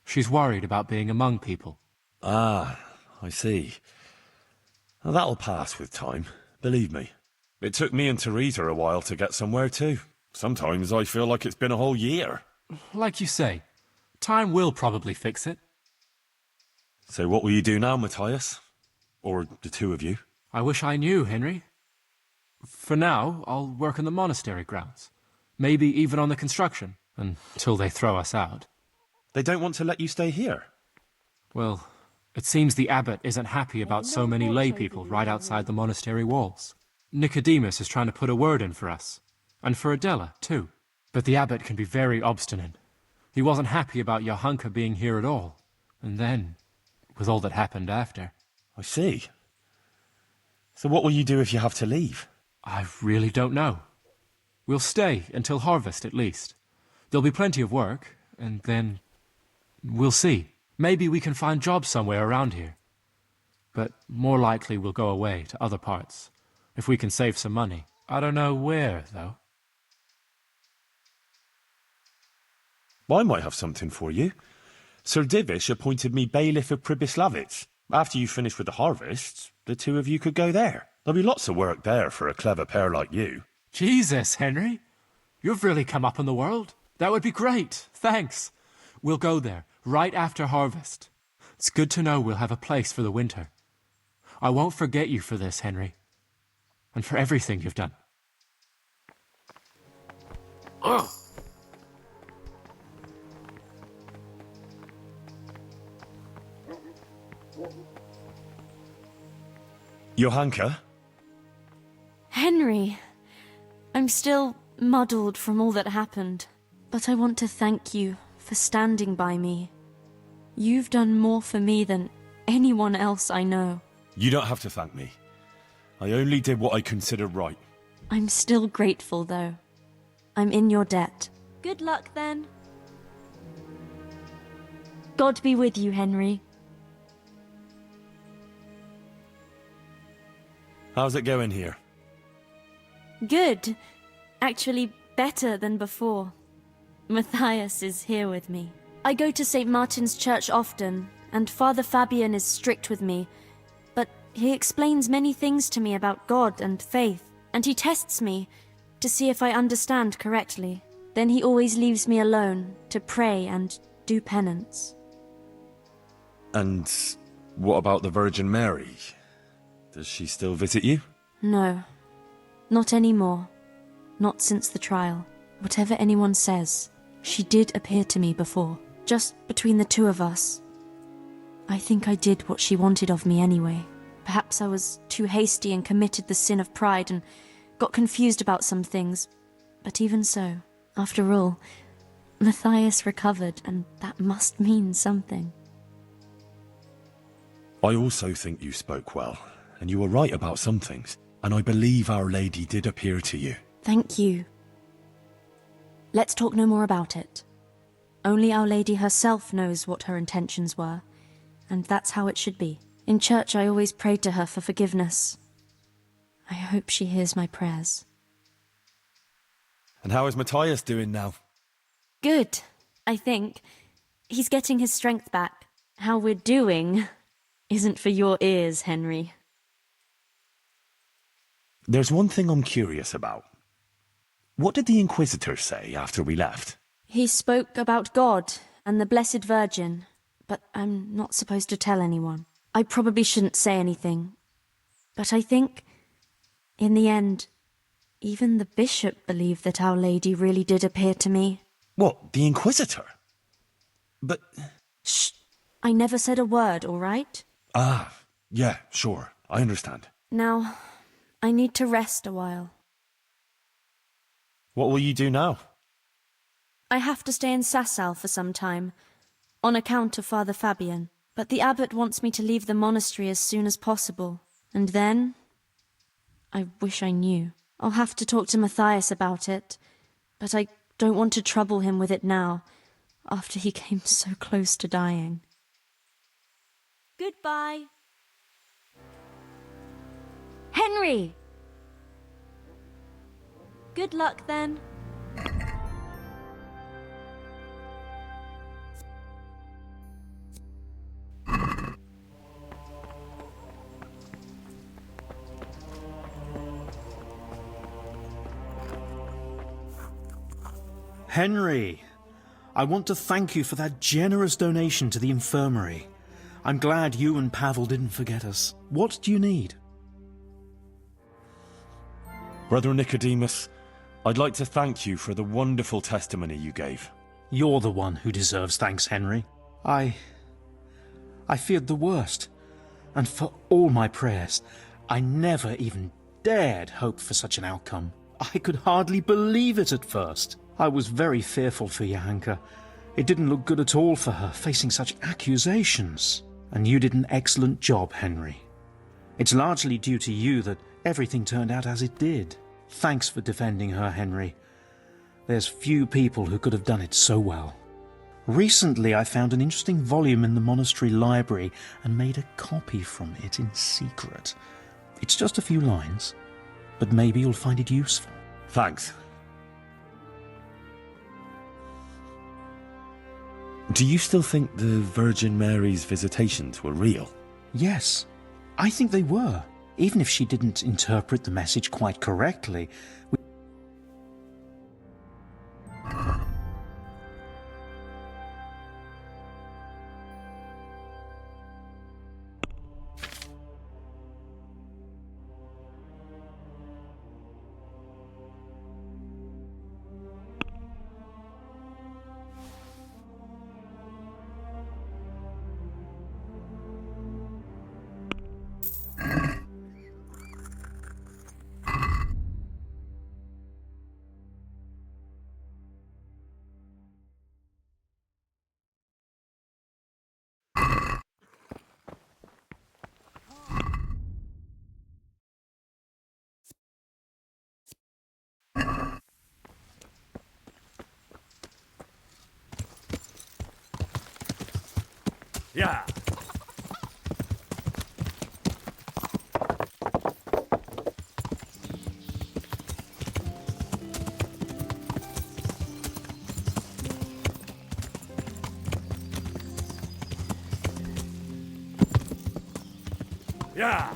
She's worried about being among people. Ah, I see. Well, that'll pass with time, believe me. It took me and Teresa a while to get somewhere too. Sometimes I feel like it's been a whole year. Like you say, time will probably fix it. So what will you do now, Matthias? Or the two of you? I wish I knew, Henry. For now, I'll work in the monastery grounds. Maybe even on the construction, until they throw us out. They don't want to let you stay here? Well, it seems the abbot isn't happy about so many lay people right outside the monastery walls. Nicodemus is trying to put a word in for us. And for Adela, too. But the abbot can be very obstinate. He wasn't happy about Johanka being here at all. And then, with all that happened after. I see. So what will you do if you have to leave? I really don't know. We'll stay until harvest, at least. There'll be plenty of work, and then... we'll see. Maybe we can find jobs somewhere around here. But more likely we'll go away to other parts, if we can save some money. I don't know where, though. I might have something for you. Sir Divish appointed me bailiff of Pribyslavitz. After you finish with the harvest, the two of you could go there. There'll be lots of work there for a clever pair like you. Jesus, Henry. You've really come up in the world. That would be great. Thanks. We'll go there, right after harvest. It's good to know we'll have a place for the winter. I won't forget you for this, Henry. And for everything you've done. Oh. Johanka? Henry, I'm still muddled from all that happened. But I want to thank you for standing by me. You've done more for me than anyone else I know. You don't have to thank me. I only did what I considered right. I'm still grateful, though. I'm in your debt. Good luck, then. God be with you, Henry. How's it going here? Good. Actually, better than before. Matthias is here with me. I go to St. Martin's Church often, and Father Fabian is strict with me. But he explains many things to me about God and faith, and he tests me to see if I understand correctly. Then he always leaves me alone to pray and do penance. And what about the Virgin Mary? Does she still visit you? No, not anymore. Not since the trial. Whatever anyone says, she did appear to me before. Just between the two of us. I think I did what she wanted of me anyway. Perhaps I was too hasty and committed the sin of pride and got confused about some things. But even so, after all, Matthias recovered, and that must mean something. I also think you spoke well, and you were right about some things. And I believe Our Lady did appear to you. Thank you. Let's talk no more about it. Only Our Lady herself knows what her intentions were, and that's how it should be. In church I always prayed to her for forgiveness. I hope she hears my prayers. And how is Matthias doing now? Good, I think. He's getting his strength back. How we're doing isn't for your ears, Henry. There's one thing I'm curious about. What did the Inquisitor say after we left? He spoke about God and the Blessed Virgin, but I'm not supposed to tell anyone. I probably shouldn't say anything, but I think, in the end, even the bishop believed that Our Lady really did appear to me. What, the Inquisitor? But... Shh! I never said a word, all right? Ah, yeah, sure. I understand. Now, I need to rest a while. What will you do now? I have to stay in Sasau for some time, on account of Father Fabian. But the abbot wants me to leave the monastery as soon as possible. And then... I wish I knew. I'll have to talk to Matthias about it, but I don't want to trouble him with it now, after he came so close to dying. Goodbye. Henry! Good luck, then. Henry, I want to thank you for that generous donation to the infirmary. I'm glad you and Pavel didn't forget us. What do you need? Brother Nicodemus, I'd like to thank you for the wonderful testimony you gave. You're the one who deserves thanks, Henry. I feared the worst, and for all my prayers, I never even dared hope for such an outcome. I could hardly believe it at first. I was very fearful for Johanka. It didn't look good at all for her, facing such accusations. And you did an excellent job, Henry. It's largely due to you that everything turned out as it did. Thanks for defending her, Henry. There's few people who could have done it so well. Recently, I found an interesting volume in the monastery library and made a copy from it in secret. It's just a few lines, but maybe you'll find it useful. Thanks. Do you still think the Virgin Mary's visitations were real? Yes, I think they were. Even if she didn't interpret the message quite correctly. Yeah. Yeah.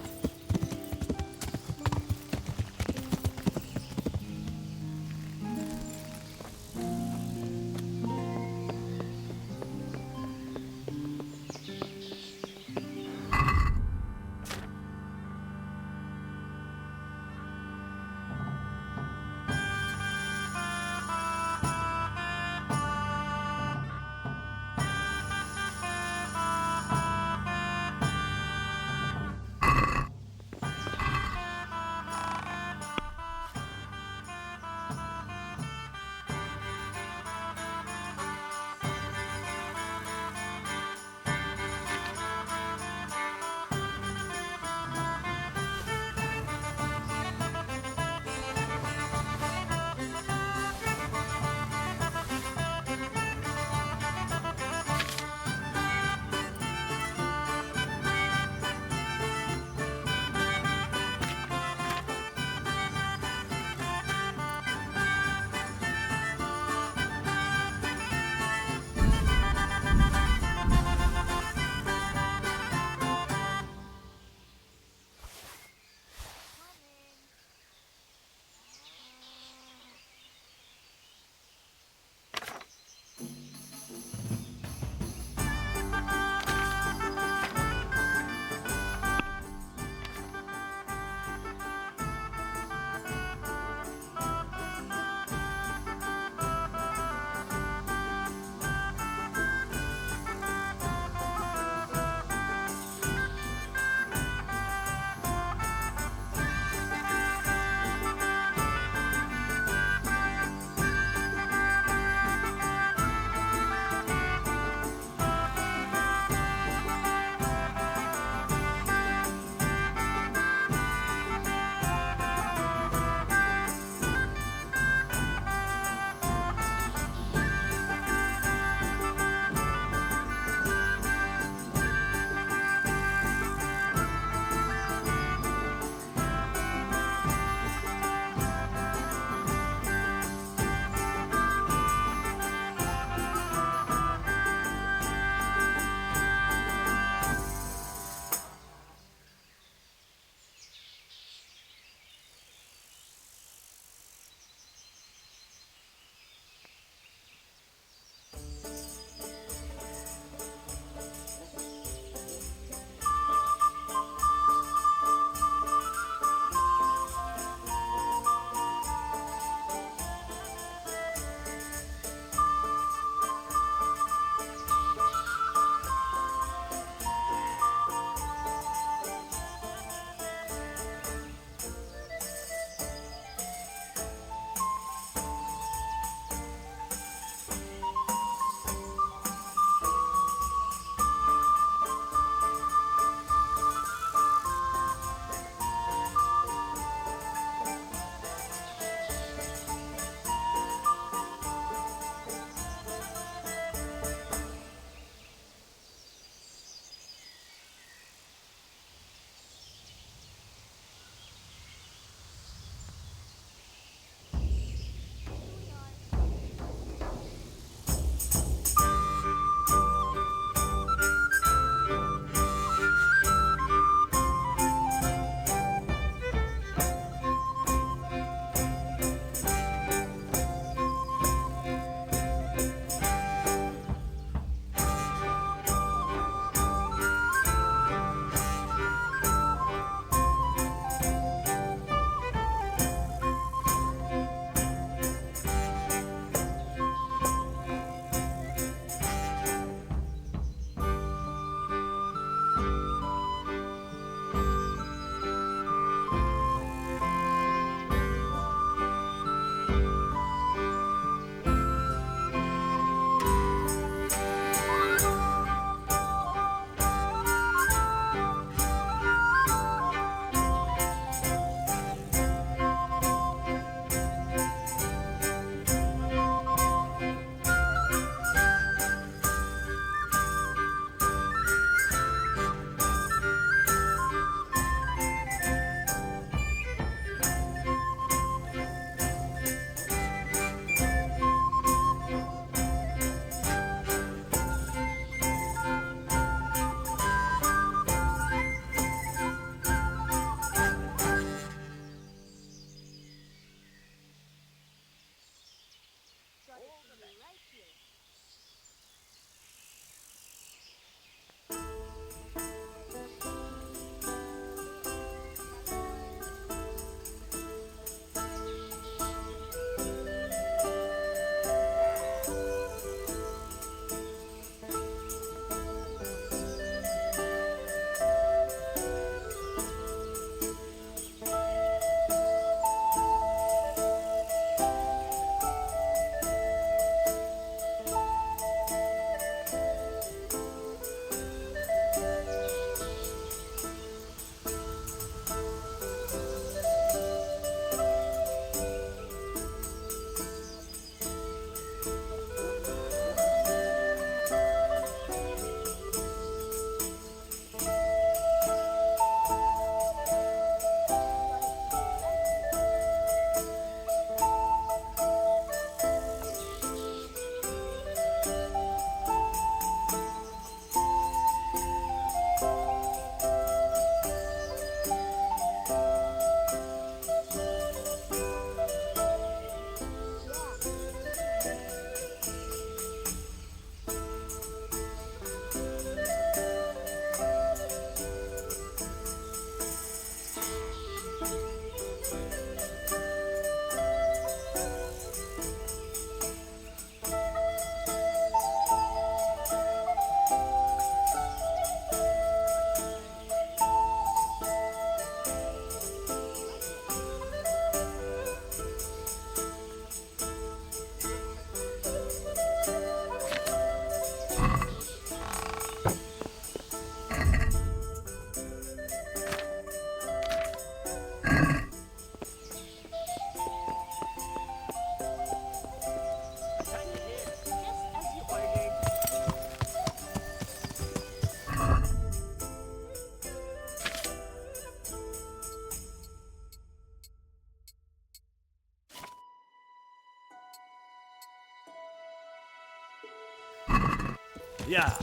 Yeah.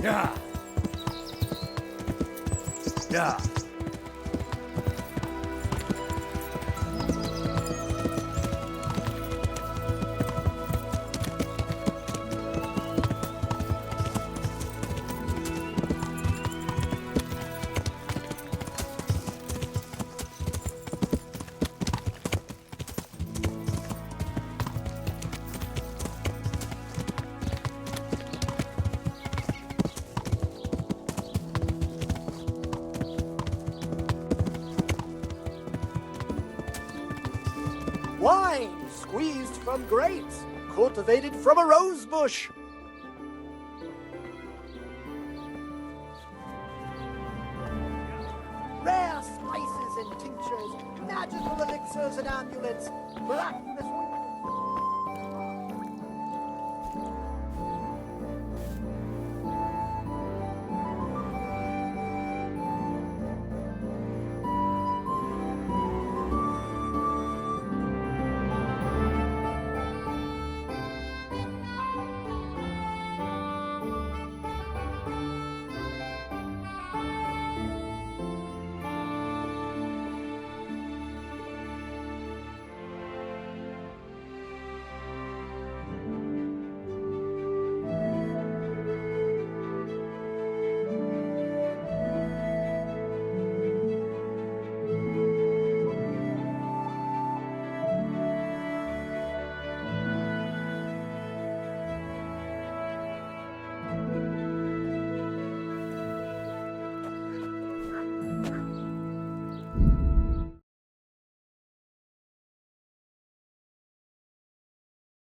Yeah. Yeah. Wine squeezed from grapes, cultivated from a rose bush. Rare spices and tinctures, magical elixirs and amulets, miraculous